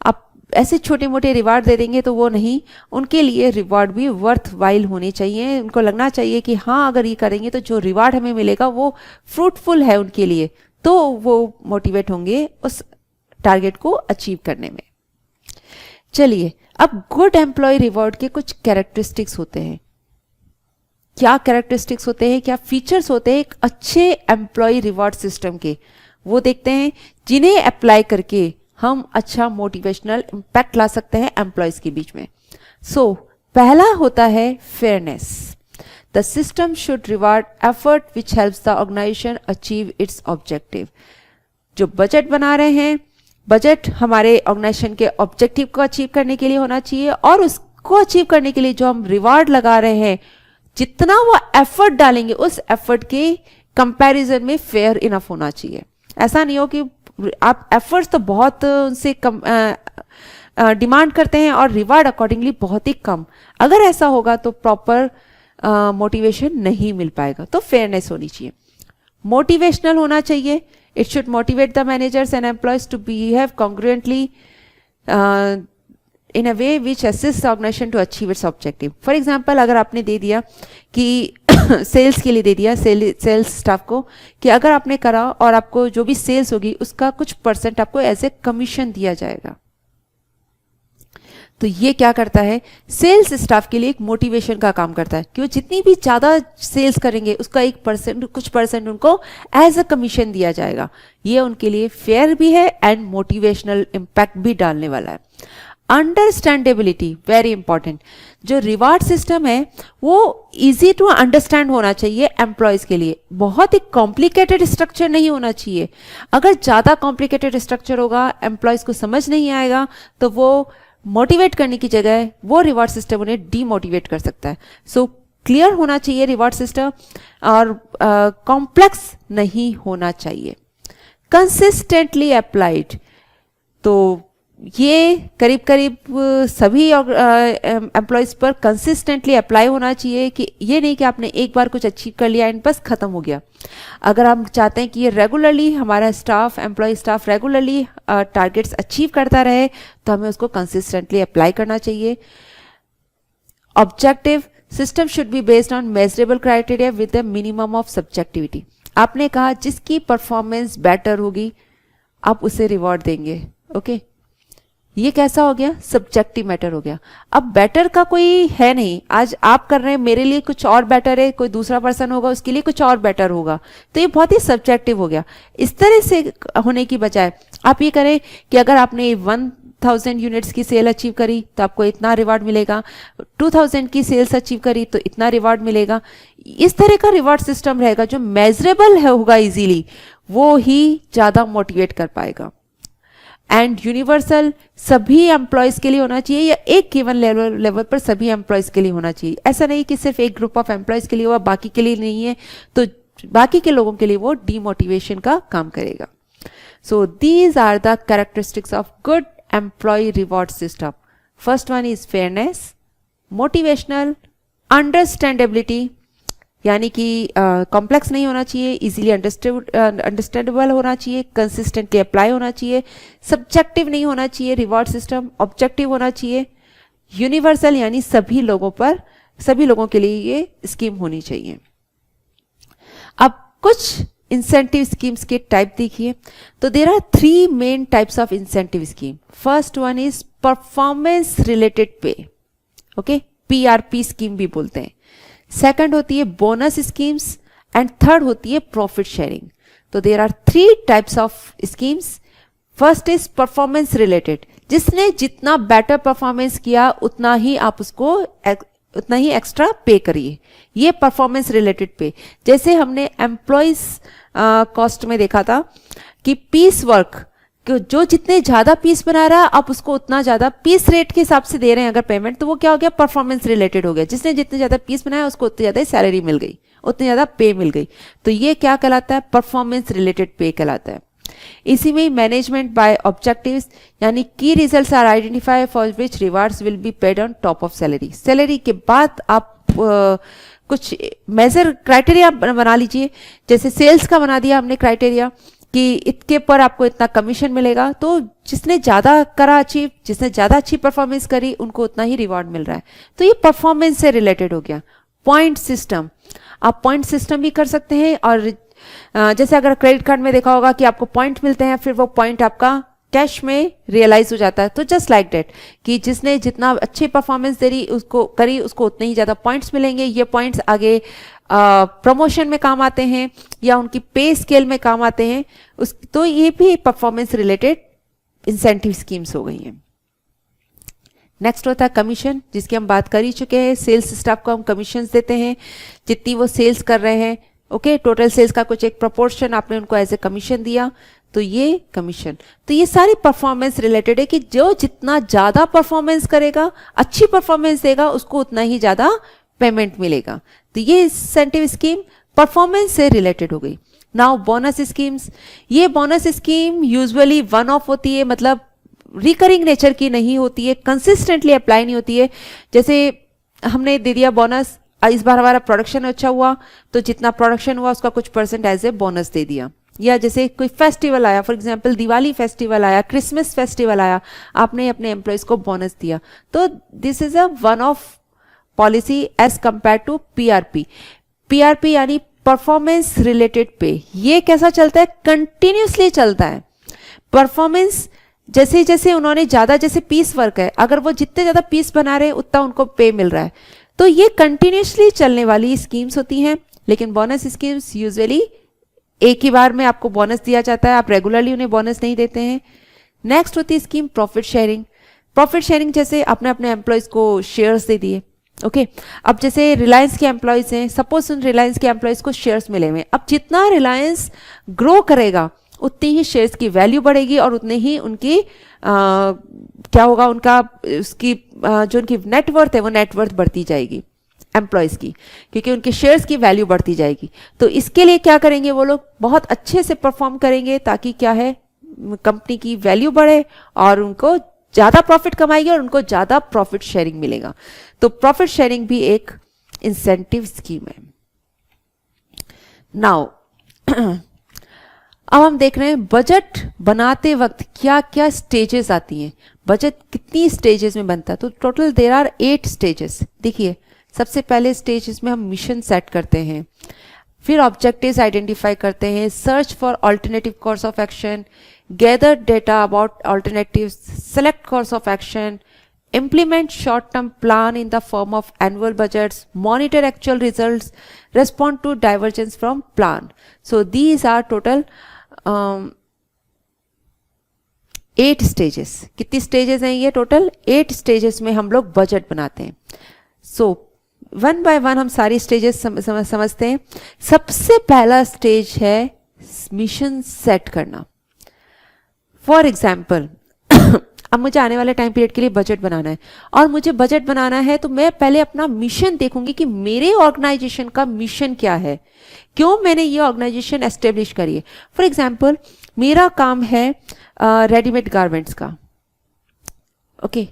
अब ऐसे छोटे मोटे रिवार्ड दे देंगे तो वो नहीं, उनके लिए रिवार्ड भी वर्थ वाइल होने चाहिए। उनको लगना चाहिए कि हाँ अगर ये करेंगे तो जो रिवार्ड हमें मिलेगा वो फ्रूटफुल है उनके लिए, तो वो मोटिवेट होंगे उस टारगेट को अचीव करने में। चलिए, अब गुड एम्प्लॉय रिवॉर्ड के कुछ कैरेक्टरिस्टिक्स होते हैं। क्या कैरेक्टरिस्टिक्स होते हैं, क्या फीचर्स होते हैं एक अच्छे एम्प्लॉय रिवॉर्ड सिस्टम के, वो देखते हैं, जिन्हें अप्लाई करके हम अच्छा मोटिवेशनल इम्पैक्ट ला सकते हैं एम्प्लॉयज के बीच में। पहला होता है fairness. The system should reward effort which helps the organization achieve its objective. जो बजट बना रहे हैं, बजट हमारे ऑर्गेनाइजेशन के ऑब्जेक्टिव को अचीव करने के लिए होना चाहिए, और उसको अचीव करने के लिए जो हम रिवार्ड लगा रहे हैं, जितना वो एफर्ट डालेंगे उस एफर्ट के कंपैरिजन में फेयर इनफ होना चाहिए। ऐसा नहीं हो कि आप एफर्ट्स तो बहुत उनसे कम डिमांड करते हैं और रिवार्ड अकॉर्डिंगली बहुत ही कम। अगर ऐसा होगा तो प्रॉपर मोटिवेशन नहीं मिल पाएगा। तो फेयरनेस होनी चाहिए। मोटिवेशनल होना चाहिए। It should motivate the managers and employees to behave congruently in a way which assist organisation to achieve its objective. For example, अगर आपने दे दिया कि सेल्स के लिए दे दिया सेल्स स्टाफ को कि अगर आपने करा और आपको जो भी सेल्स होगी उसका कुछ परसेंट आपको एज ए कमीशन दिया जाएगा, तो ये क्या करता है, सेल्स स्टाफ के लिए एक मोटिवेशन का काम करता है कि वो जितनी भी ज़्यादा सेल्स करेंगे उसका कुछ परसेंट उनको एज अ कमीशन दिया जाएगा। ये उनके लिए फेयर भी है एंड मोटिवेशनल इम्पैक्ट भी डालने वाला है। Understandability very important. जो रिवार्ड सिस्टम है वो इजी टू अंडरस्टैंड होना चाहिए एम्प्लॉयज के लिए। बहुत ही कॉम्प्लिकेटेड स्ट्रक्चर नहीं होना चाहिए। अगर ज़्यादा कॉम्प्लिकेटेड स्ट्रक्चर होगा, एम्प्लॉयज को समझ नहीं आएगा, तो वो मोटिवेट करने की जगह वो रिवार्ड सिस्टम उन्हें डीमोटिवेट कर सकता है। सो क्लियर होना चाहिए रिवार्ड सिस्टम, और कॉम्प्लेक्स नहीं होना चाहिए। कंसिस्टेंटली अप्लाइड, तो ये करीब करीब सभी एम्प्लॉयज़ पर कंसिस्टेंटली अप्लाई होना चाहिए कि ये नहीं कि आपने एक बार कुछ अचीव कर लिया एंड बस ख़त्म हो गया। अगर हम चाहते हैं कि ये रेगुलरली हमारा employ staff regularly targets achieve करता रहे, तो हमें उसको कंसिस्टेंटली अप्लाई करना चाहिए। Objective system should be based on measurable criteria with the minimum of subjectivity. आपने कहा जिसकी परफॉर्मेंस बेटर होगी आप उसे रिवॉर्ड देंगे। ओके, ये कैसा हो गया, सब्जेक्टिव मैटर हो गया। अब बेटर का कोई है नहीं, आज आप कर रहे हैं, मेरे लिए कुछ और बेटर है, कोई दूसरा पर्सन होगा उसके लिए कुछ और बेटर होगा, तो ये बहुत ही सब्जेक्टिव हो गया। इस तरह से होने की बजाय आप ये करें कि अगर आपने 1000 यूनिट्स की सेल अचीव करी तो आपको इतना रिवार्ड मिलेगा, 2000 की सेल्स अचीव करी तो इतना रिवार्ड मिलेगा। इस तरह का रिवार्ड सिस्टम रहेगा जो मेजरेबल होगा इजीली, वो ही ज़्यादा मोटिवेट कर पाएगा। एंड यूनिवर्सल सभी एम्प्लॉयज़ के लिए होना चाहिए, या एक गिवन लेवल पर सभी एम्प्लॉयज़ के लिए होना चाहिए। ऐसा नहीं कि सिर्फ एक ग्रुप ऑफ एम्प्लॉयज़ के लिए हुआ, बाकी के लिए नहीं है, तो बाकी के लोगों के लिए वो डीमोटिवेशन का काम करेगा। So these are the characteristics of good employ reward system. First one is fairness, motivational, understandability, यानी कि कॉम्प्लेक्स नहीं होना चाहिए, इजीली अंडरस्टैंडेबल होना चाहिए, कंसिस्टेंटली अप्लाई होना चाहिए, सब्जेक्टिव नहीं होना चाहिए रिवॉर्ड सिस्टम, ऑब्जेक्टिव होना चाहिए, यूनिवर्सल यानी सभी लोगों के लिए ये स्कीम होनी चाहिए। अब कुछ इंसेंटिव स्कीम्स के टाइप देखिए। तो there are 3 main types of incentive scheme. First one is performance related pay, okay, PRP scheme भी बोलते हैं। सेकंड होती है बोनस स्कीम्स एंड थर्ड होती है प्रॉफिट शेयरिंग। तो there are 3 types of schemes. First is performance related, जिसने जितना बेटर परफॉर्मेंस किया उतना ही आप उसको उतना ही एक्स्ट्रा पे करिए, ये परफॉर्मेंस रिलेटेड पे। जैसे हमने एम्प्लॉयज कॉस्ट में देखा था कि पीस वर्क, जो जितने ज़्यादा पीस बना रहा है आप उसको उतना ज़्यादा पीस रेट के हिसाब से दे रहे हैं अगर पेमेंट, तो वो क्या हो गया, परफॉर्मेंस रिलेटेड हो गया। जिसने जितने ज़्यादा पीस बनाया उसको उतनी ज़्यादा सैलरी मिल गई, उतनी ज़्यादा पे मिल गई, तो ये क्या कहलाता है, परफॉर्मेंस रिलेटेड पे कहलाता है। इसी में मैनेजमेंट बाय ऑब्जेक्टिव्स, यानी की results are identify for which rewards will be paid on top of salary. Salary के बाद आप कुछ मेजर क्राइटेरिया बना लीजिए। जैसे सेल्स का बना दिया हमने क्राइटेरिया कि इसके पर आपको इतना कमीशन मिलेगा, तो जिसने ज़्यादा करा अचीव, जिसने ज़्यादा अच्छी परफॉर्मेंस करी, उनको उतना ही रिवॉर्ड मिल रहा है। तो ये परफॉर्मेंस से रिलेटेड हो गया। पॉइंट सिस्टम, आप पॉइंट सिस्टम भी कर सकते हैं, और जैसे अगर क्रेडिट कार्ड में देखा होगा कि आपको पॉइंट मिलते हैं, फिर वो पॉइंट आपका कैश में रियलाइज हो जाता है। तो जस्ट लाइक दैट कि जिसने जितना अच्छी परफॉर्मेंस दे उसको उतने ही ज़्यादा पॉइंट्स मिलेंगे। ये पॉइंट्स आगे प्रमोशन में काम आते हैं या उनकी पे स्केल में काम आते हैं। तो ये भी परफॉर्मेंस रिलेटेड इंसेंटिव स्कीम्स हो गई हैं। नेक्स्ट होता है कमीशन, जिसकी हम बात कर ही चुके हैं। सेल्स स्टाफ को हम कमीशंस देते हैं जितनी वो सेल्स कर रहे हैं। ओके, टोटल सेल्स का कुछ एक प्रोपोर्शन आपने उनको एज ए कमीशन दिया, तो ये कमीशन। तो ये सारी परफॉर्मेंस रिलेटेड है कि जो जितना ज़्यादा परफॉर्मेंस करेगा, अच्छी परफॉर्मेंस देगा, उसको उतना ही ज़्यादा पेमेंट मिलेगा। तो ये इंसेंटिव स्कीम परफॉर्मेंस से रिलेटेड हो गई। नाउ बोनस स्कीम्स, ये bonus scheme usually one of होती है, मतलब रिकरिंग नेचर की नहीं होती है, कंसिस्टेंटली अप्लाई नहीं होती है। जैसे हमने दे दिया बोनस, इस बार हमारा प्रोडक्शन अच्छा हुआ, तो जितना प्रोडक्शन हुआ उसका कुछ परसेंट एज ए बोनस दे दिया। या जैसे कोई फेस्टिवल आया, फॉर एग्जांपल दिवाली फेस्टिवल आया, क्रिसमस फेस्टिवल आया, आपने अपने एम्प्लॉयज़ को बोनस दिया। तो this is a one off policy as compare to PRP. PRP यानी परफॉर्मेंस रिलेटेड पे, ये कैसा चलता है? कंटिन्यूसली चलता है। परफॉर्मेंस जैसे जैसे उन्होंने ज़्यादा, जैसे पीस वर्क है, अगर वो जितने ज़्यादा पीस बना रहे हैं उतना उनको पे मिल रहा है। तो ये कंटिन्यूसली चलने वाली स्कीम्स होती हैं। लेकिन बोनस स्कीम्स यूजुअली एक ही बार में आपको बोनस दिया जाता है, आप रेगुलरली उन्हें बोनस नहीं देते हैं। नेक्स्ट होती है scheme profit sharing. Profit sharing जैसे आपने अपने एम्प्लॉयज़ को शेयर्स दे दिए। ओके, अब जैसे रिलायंस के एम्प्लॉयज़ हैं, सपोज उन रिलायंस के एम्प्लॉयज़ को शेयर्स मिले हुए हैं। अब जितना रिलायंस ग्रो करेगा उतनी ही शेयर्स की वैल्यू बढ़ेगी और उतने ही उनकी क्या होगा, उनका उसकी जो उनकी नेटवर्थ है वो नेटवर्थ बढ़ती जाएगी एम्प्लॉयज़ की, क्योंकि उनके शेयर्स की वैल्यू बढ़ती जाएगी। तो इसके लिए क्या करेंगे वो लोग? बहुत अच्छे से परफॉर्म करेंगे ताकि क्या है, कंपनी की वैल्यू बढ़े और उनको ज़्यादा प्रॉफिट कमाएगी और उनको ज़्यादा प्रॉफिट शेयरिंग मिलेगा। तो प्रॉफिट शेयरिंग भी एक इंसेंटिव स्कीम है। नाउ अब हम देख रहे हैं बजट बनाते वक्त क्या क्या स्टेजेस आती हैं। बजट कितनी स्टेजेस में बनता है? तो टोटल देयर आर 8 स्टेजेस। देखिए, सबसे पहले स्टेज इसमें हम मिशन सेट करते हैं, फिर ऑब्जेक्टिव्स आइडेंटिफाई करते हैं, search for alternative course of action, gather data about alternatives, select course of action, implement short-term plan in the form of annual budgets, monitor actual results, respond to divergence from plan. So these are total 8 stages. कितनी stages हैं ये? टोटल 8 stages में हम लोग बजट बनाते हैं। So वन बाय वन हम सारी स्टेजेस समझते हैं। सबसे पहला स्टेज है मिशन सेट करना। फॉर एग्जाम्पल, अब मुझे आने वाले टाइम पीरियड के लिए बजट बनाना है, और मुझे बजट बनाना है तो मैं पहले अपना मिशन देखूंगी कि मेरे ऑर्गेनाइजेशन का मिशन क्या है, क्यों मैंने ये ऑर्गेनाइजेशन एस्टेब्लिश करी है। फॉर एग्जाम्पल, मेरा काम है रेडीमेड गारमेंट्स का। ओके,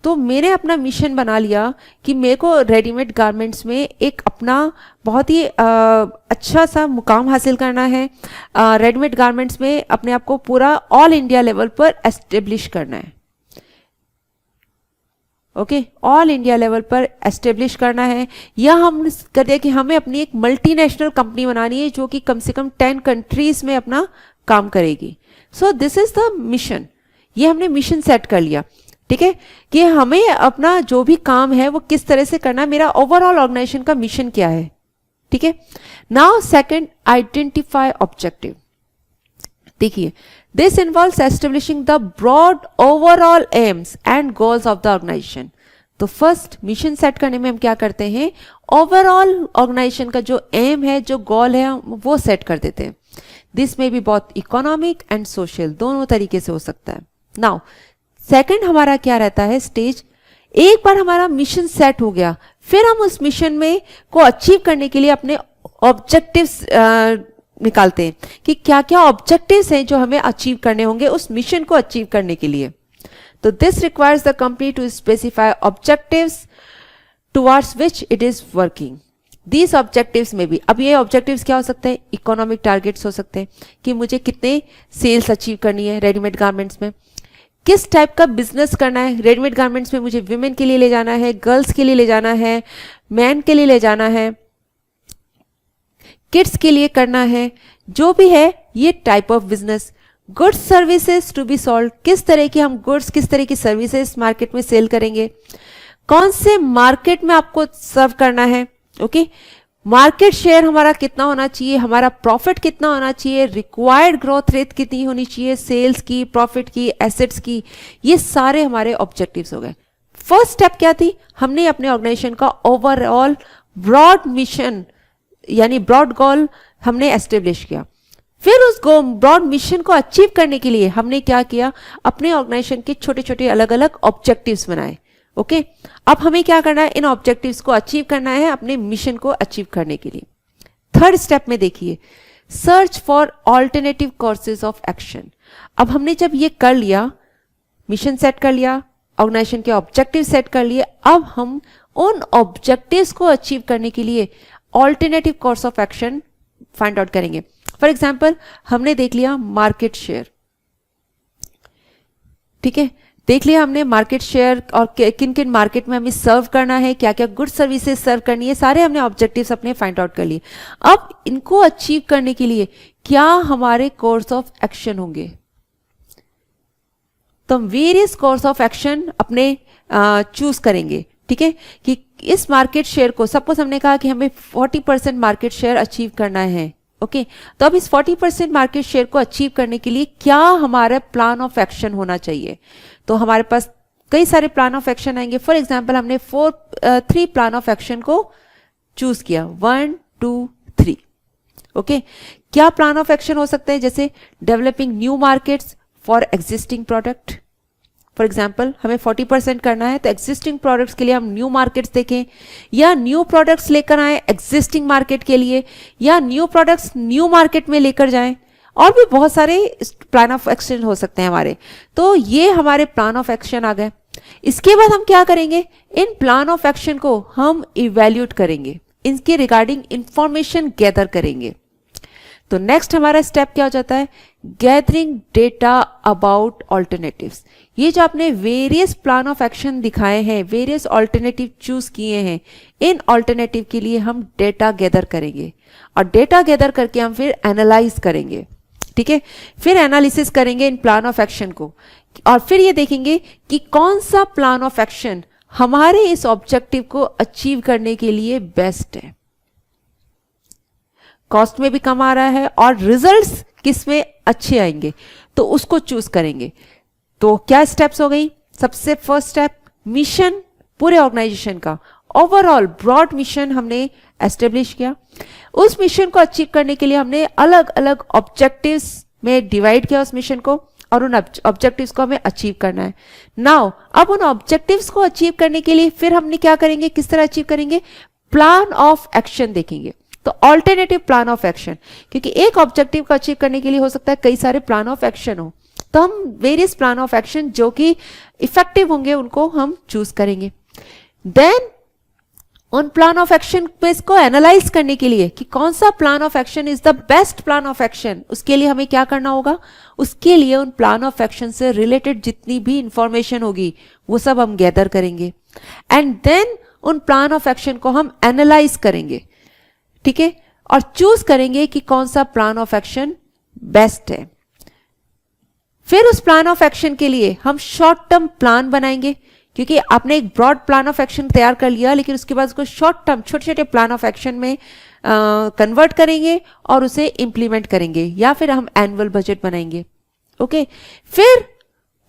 तो मैंने अपना मिशन बना लिया कि मेरे को रेडीमेड गारमेंट्स में एक अपना बहुत ही अच्छा सा मुकाम हासिल करना है। रेडीमेड गारमेंट्स में अपने आप को पूरा ऑल इंडिया लेवल पर एस्टेब्लिश करना है। ओके, ऑल इंडिया लेवल पर एस्टेब्लिश करना है, या हम कर दिया कि हमें अपनी एक मल्टीनेशनल कंपनी बनानी है जो कि कम से कम 10 कंट्रीज में अपना काम करेगी। So this is the mission. ये हमने मिशन सेट कर लिया, ठीक है, कि हमें अपना जो भी काम है वो किस तरह से करना है, मेरा ओवरऑल ऑर्गेनाइजेशन का मिशन क्या है। ठीक है, नाउ सेकंड, आइडेंटिफाई ऑब्जेक्टिव। देखिए, this involves establishing the broad overall aims and goals of the organization. तो फर्स्ट मिशन सेट करने में हम क्या करते हैं, ओवरऑल ऑर्गेनाइजेशन का जो एम है, जो गोल है, वो सेट कर देते हैं। दिस में भी बहुत इकोनॉमिक एंड सोशल दोनों तरीके से हो सकता है। नाउ सेकंड हमारा क्या रहता है स्टेज, एक बार हमारा मिशन सेट हो गया, फिर हम उस मिशन में को अचीव करने के लिए अपने ऑब्जेक्टिव्स निकालते हैं कि क्या क्या ऑब्जेक्टिव्स हैं जो हमें अचीव करने होंगे उस मिशन को अचीव करने के लिए। तो this requires the company to specify objectives towards which it is working. These objectives में भी, अब ये ऑब्जेक्टिव्स क्या हो सकते हैं, इकोनॉमिक टारगेट्स हो सकते हैं कि मुझे कितने सेल्स अचीव करनी है रेडीमेड गारमेंट्स में, किस टाइप का बिजनेस करना है रेडीमेड गारमेंट्स में, मुझे विमेन के लिए ले जाना है, गर्ल्स के लिए ले जाना है, मैन के लिए ले जाना है, किड्स के लिए करना है, जो भी है ये type of business. Goods services to be sold, किस तरह की हम गुड्स, किस तरह की सर्विसेज मार्केट में सेल करेंगे, कौन से मार्केट में आपको सर्व करना है, ओके, मार्केट शेयर हमारा कितना होना चाहिए, हमारा प्रॉफिट कितना होना चाहिए, रिक्वायर्ड ग्रोथ रेट कितनी होनी चाहिए, सेल्स की, प्रॉफिट की, एसेट्स की, ये सारे हमारे ऑब्जेक्टिव्स हो गए। फर्स्ट स्टेप क्या थी, हमने अपने ऑर्गेनाइजेशन का ओवरऑल ब्रॉड मिशन यानी ब्रॉड गोल हमने एस्टेब्लिश किया। फिर उस ब्रॉड मिशन को अचीव करने के लिए हमने क्या किया, अपने ऑर्गेनाइजेशन के छोटे छोटे अलग अलग ऑब्जेक्टिव्स बनाए। ओके, अब हमें क्या करना है, इन ऑब्जेक्टिव्स को अचीव करना है अपने मिशन को अचीव करने के लिए। थर्ड स्टेप में देखिए, search for alternative courses of action. अब हमने जब ये कर लिया, मिशन सेट कर लिया, ऑर्गेनाइजेशन के ऑब्जेक्टिव सेट कर लिए, अब हम उन ऑब्जेक्टिव्स को अचीव करने के लिए alternative course of action find out करेंगे। फॉर एग्जाम्पल, हमने देख लिया मार्केट शेयर, ठीक है, देख लिया हमने मार्केट शेयर और किन किन मार्केट में हमें सर्व करना है, क्या क्या गुड सर्विसेज सर्व करनी है, सारे हमने ऑब्जेक्टिव्स अपने फाइंड आउट कर लिए। अब इनको अचीव करने के लिए क्या हमारे कोर्स ऑफ एक्शन होंगे, तो हम वेरियस कोर्स ऑफ एक्शन अपने चूज करेंगे, ठीक है, कि इस मार्केट शेयर को, सपोज हमने कहा कि हमें 40% मार्केट शेयर अचीव करना है, ओके, तो अब इस 40% मार्केट शेयर को अचीव करने के लिए क्या हमारा प्लान ऑफ एक्शन होना चाहिए, तो हमारे पास कई सारे प्लान ऑफ एक्शन आएंगे। फॉर एग्जाम्पल, हमने 3 प्लान ऑफ एक्शन को चूज किया, 1 2 3, ओके, क्या प्लान ऑफ एक्शन हो सकते हैं, जैसे developing new markets for existing product. For example, हमें 40% करना है, तो एग्जिस्टिंग प्रोडक्ट्स के लिए हम न्यू मार्केट्स देखें, या न्यू प्रोडक्ट्स लेकर आए एग्जिस्टिंग मार्केट के लिए, या न्यू प्रोडक्ट्स न्यू मार्केट में लेकर जाएं, और भी बहुत सारे प्लान ऑफ एक्शन हो सकते हैं हमारे। तो ये हमारे प्लान ऑफ एक्शन आ गए। इसके बाद हम क्या करेंगे, इन प्लान ऑफ एक्शन को हम इवैल्यूएट करेंगे, इनके रिगार्डिंग इंफॉर्मेशन गैदर करेंगे। तो नेक्स्ट हमारा स्टेप क्या हो जाता है, गैदरिंग डेटा अबाउट ऑल्टरनेटिव्स। ये जो आपने वेरियस प्लान ऑफ एक्शन दिखाए हैं, वेरियस ऑल्टरनेटिव चूज किए हैं, इन ऑल्टरनेटिव के लिए हम डेटा गैदर करेंगे, और डेटा गैदर करके हम फिर एनालाइज करेंगे, ठीक है, फिर एनालिसिस करेंगे इन प्लान ऑफ एक्शन को, और फिर ये देखेंगे कि कौन सा प्लान ऑफ एक्शन हमारे इस ऑब्जेक्टिव को अचीव करने के लिए बेस्ट है, कॉस्ट में भी कम आ रहा है और रिजल्ट्स किसमें अच्छे आएंगे, तो उसको चूज करेंगे। तो क्या स्टेप्स हो गई, सबसे फर्स्ट स्टेप, मिशन पूरे ऑर्गेनाइजेशन का ओवरऑल ब्रॉड मिशन हमने एस्टेब्लिश किया। उस मिशन को अचीव करने के लिए हमने अलग अलग ऑब्जेक्टिव्स में डिवाइड किया उस मिशन को, और उन ऑब्जेक्टिव्स को हमें अचीव करना है। नाउ अब उन ऑब्जेक्टिव्स को अचीव करने के लिए फिर हमने क्या करेंगे, किस तरह अचीव करेंगे, प्लान ऑफ एक्शन देखेंगे। तो ऑल्टरनेटिव प्लान ऑफ एक्शन, क्योंकि एक ऑब्जेक्टिव को अचीव करने के लिए हो सकता है कई सारे प्लान ऑफ एक्शन हो, तो हम वेरियस प्लान ऑफ एक्शन जो कि इफेक्टिव होंगे उनको हम चूज करेंगे। देन उन प्लान ऑफ एक्शन पे इसको एनालाइज करने के लिए कि कौन सा plan of action is the best plan of action, उसके लिए हमें क्या करना होगा, उसके लिए उन प्लान ऑफ एक्शन से रिलेटेड जितनी भी इंफॉर्मेशन होगी वो सब हम गैदर करेंगे, एंड देन उन प्लान ऑफ एक्शन को हम एनालाइज करेंगे, ठीक है, और चूज करेंगे कि कौन सा प्लान ऑफ एक्शन बेस्ट है। फिर उस प्लान ऑफ एक्शन के लिए हम शॉर्ट टर्म प्लान बनाएंगे, क्योंकि आपने एक ब्रॉड प्लान ऑफ एक्शन तैयार कर लिया, लेकिन उसके बाद उसको शॉर्ट टर्म छोटे छोटे प्लान ऑफ एक्शन में कन्वर्ट करेंगे और उसे इंप्लीमेंट करेंगे, या फिर हम एनुअल बजट बनाएंगे, ओके। फिर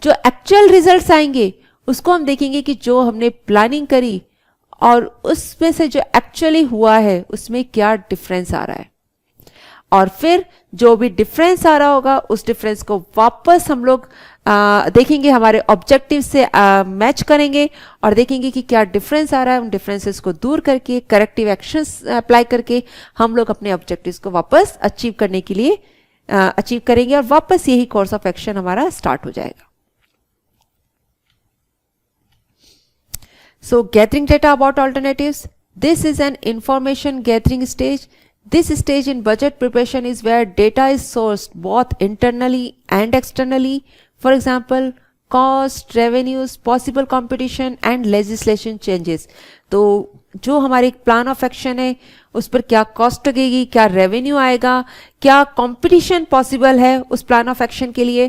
जो एक्चुअल रिजल्ट्स आएंगे उसको हम देखेंगे कि जो हमने प्लानिंग करी और उसमें से जो एक्चुअली हुआ है उसमें क्या डिफरेंस आ रहा है, और फिर जो भी डिफरेंस आ रहा होगा उस डिफरेंस को वापस हम लोग देखेंगे, हमारे ऑब्जेक्टिव से मैच करेंगे और देखेंगे कि क्या डिफरेंस आ रहा है। उन डिफरेंसेस को दूर करके करेक्टिव एक्शंस अप्लाई करके हम लोग अपने ऑब्जेक्टिव्स को वापस अचीव करने के लिए अचीव करेंगे, और वापस यही कोर्स ऑफ एक्शन हमारा स्टार्ट हो जाएगा। So gathering data about alternatives, This is an information gathering stage. This stage in budget preparation is where data is sourced both internally and externally. For example, cost, revenues, possible competition and legislation changes. तो जो हमारे प्लान ऑफ एक्शन है उस पर क्या कॉस्ट लगेगी, क्या रेवेन्यू आएगा, क्या कंपटीशन पॉसिबल है उस प्लान ऑफ एक्शन के लिए,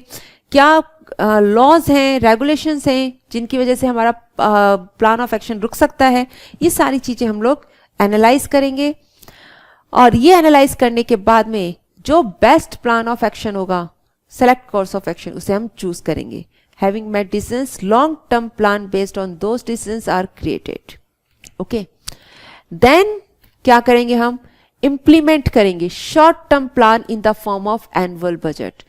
क्या लॉज हैं, रेगुलेशंस हैं जिनकी वजह से हमारा प्लान ऑफ एक्शन रुक सकता है, ये सारी चीज़ें हम लोग एनालाइज करेंगे. और ये एनालाइज करने के बाद में जो बेस्ट प्लान ऑफ एक्शन होगा, सेलेक्ट कोर्स ऑफ एक्शन, उसे हम चूज करेंगे. Having made decisions, long term plan based on those decisions are created. Okay, then क्या करेंगे, हम इंप्लीमेंट करेंगे short term plan in the form of annual budget.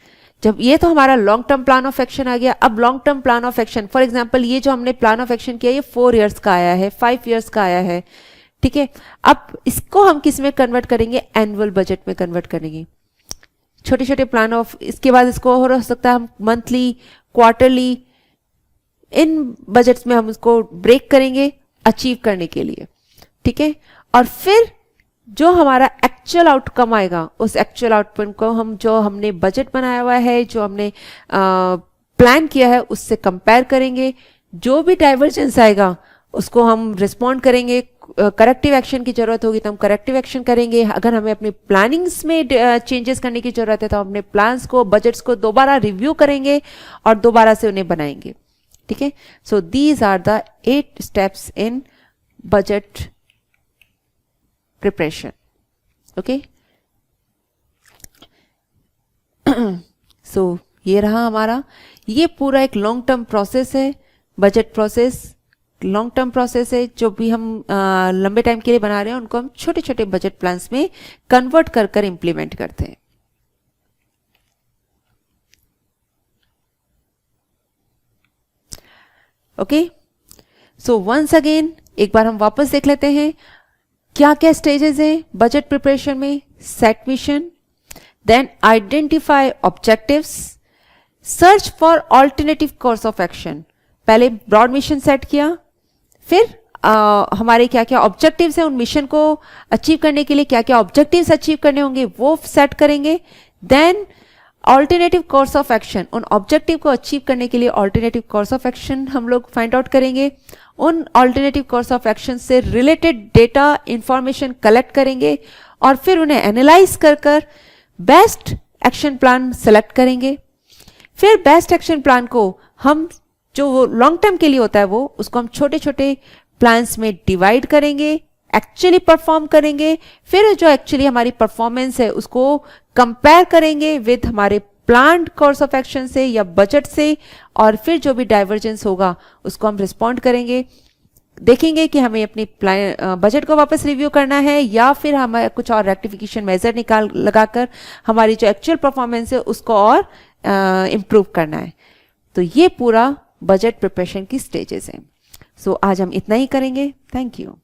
जब ये तो हमारा long term plan of action आ गया. अब long term plan of action, for example ये जो हमने प्लान ऑफ एक्शन किया ये 4 इयर्स का आया है, 5 इयर्स का आया है. ठीक है, अब इसको हम किस में कन्वर्ट करेंगे, एनुअल बजट में कन्वर्ट करेंगे. छोटे छोटे प्लान ऑफ, इसके बाद इसको हो सकता है हम मंथली, क्वार्टरली, इन बजट्स में हम उसको ब्रेक करेंगे अचीव करने के लिए. ठीक है, और फिर जो हमारा एक्चुअल आउटकम आएगा उस एक्चुअल आउटकम को हम, जो हमने बजट बनाया हुआ है, जो हमने प्लान किया है, उससे कंपेयर करेंगे. जो भी डाइवर्जेंस आएगा उसको हम रिस्पॉन्ड करेंगे. करेक्टिव एक्शन की जरूरत होगी तो हम करेक्टिव एक्शन करेंगे. अगर हमें अपनी प्लानिंग्स में चेंजेस करने की जरूरत है तो हम अपने प्लान्स को, बजट्स को दोबारा रिव्यू करेंगे और दोबारा से उन्हें बनाएंगे. ठीक है, so these are the 8 steps in budget preparation. Okay, so ये रहा हमारा, ये पूरा एक लॉन्ग टर्म प्रोसेस है. Budget process long term process है. जो भी हम लंबे टाइम के लिए बना रहे हैं उनको हम छोटे छोटे बजट प्लान्स में कन्वर्ट कर कर इंप्लीमेंट करते हैं. ओके, सो वंस अगेन एक बार हम वापस देख लेते हैं क्या क्या स्टेजेस हैं बजट प्रिपरेशन में. Set mission, then identify objectives, search for alternative course of action. पहले ब्रॉड मिशन सेट किया, फिर हमारे क्या क्या ऑब्जेक्टिव्स हैं, उन मिशन को अचीव करने के लिए क्या क्या ऑब्जेक्टिव्स अचीव करने होंगे वो सेट करेंगे. Then alternative course of action, उन ऑब्जेक्टिव को अचीव करने के लिए ऑल्टरनेटिव कोर्स ऑफ एक्शन हम लोग फाइंड आउट करेंगे. उन ऑल्टरनेटिव कोर्स ऑफ एक्शन से रिलेटेड डेटा इंफॉर्मेशन कलेक्ट करेंगे और फिर उन्हें एनालाइज कर कर बेस्ट एक्शन प्लान सेलेक्ट करेंगे. फिर बेस्ट एक्शन प्लान को हम, जो लॉन्ग टर्म के लिए होता है वो, उसको हम छोटे छोटे प्लान्स में डिवाइड करेंगे, एक्चुअली परफॉर्म करेंगे. फिर जो एक्चुअली हमारी परफॉर्मेंस है उसको कंपेयर करेंगे विद हमारे प्लान्ड कोर्स ऑफ एक्शन से या बजट से, और फिर जो भी डाइवर्जेंस होगा उसको हम रिस्पॉन्ड करेंगे. देखेंगे कि हमें अपनी बजट को वापस रिव्यू करना है या फिर हमें कुछ और रेक्टिफिकेशन मेजर लगाकर हमारी जो एक्चुअल परफॉर्मेंस है उसको और इम्प्रूव करना है. तो ये पूरा बजट प्रिपरेशन की स्टेजेस हैं. सो आज हम इतना ही करेंगे. Thank you.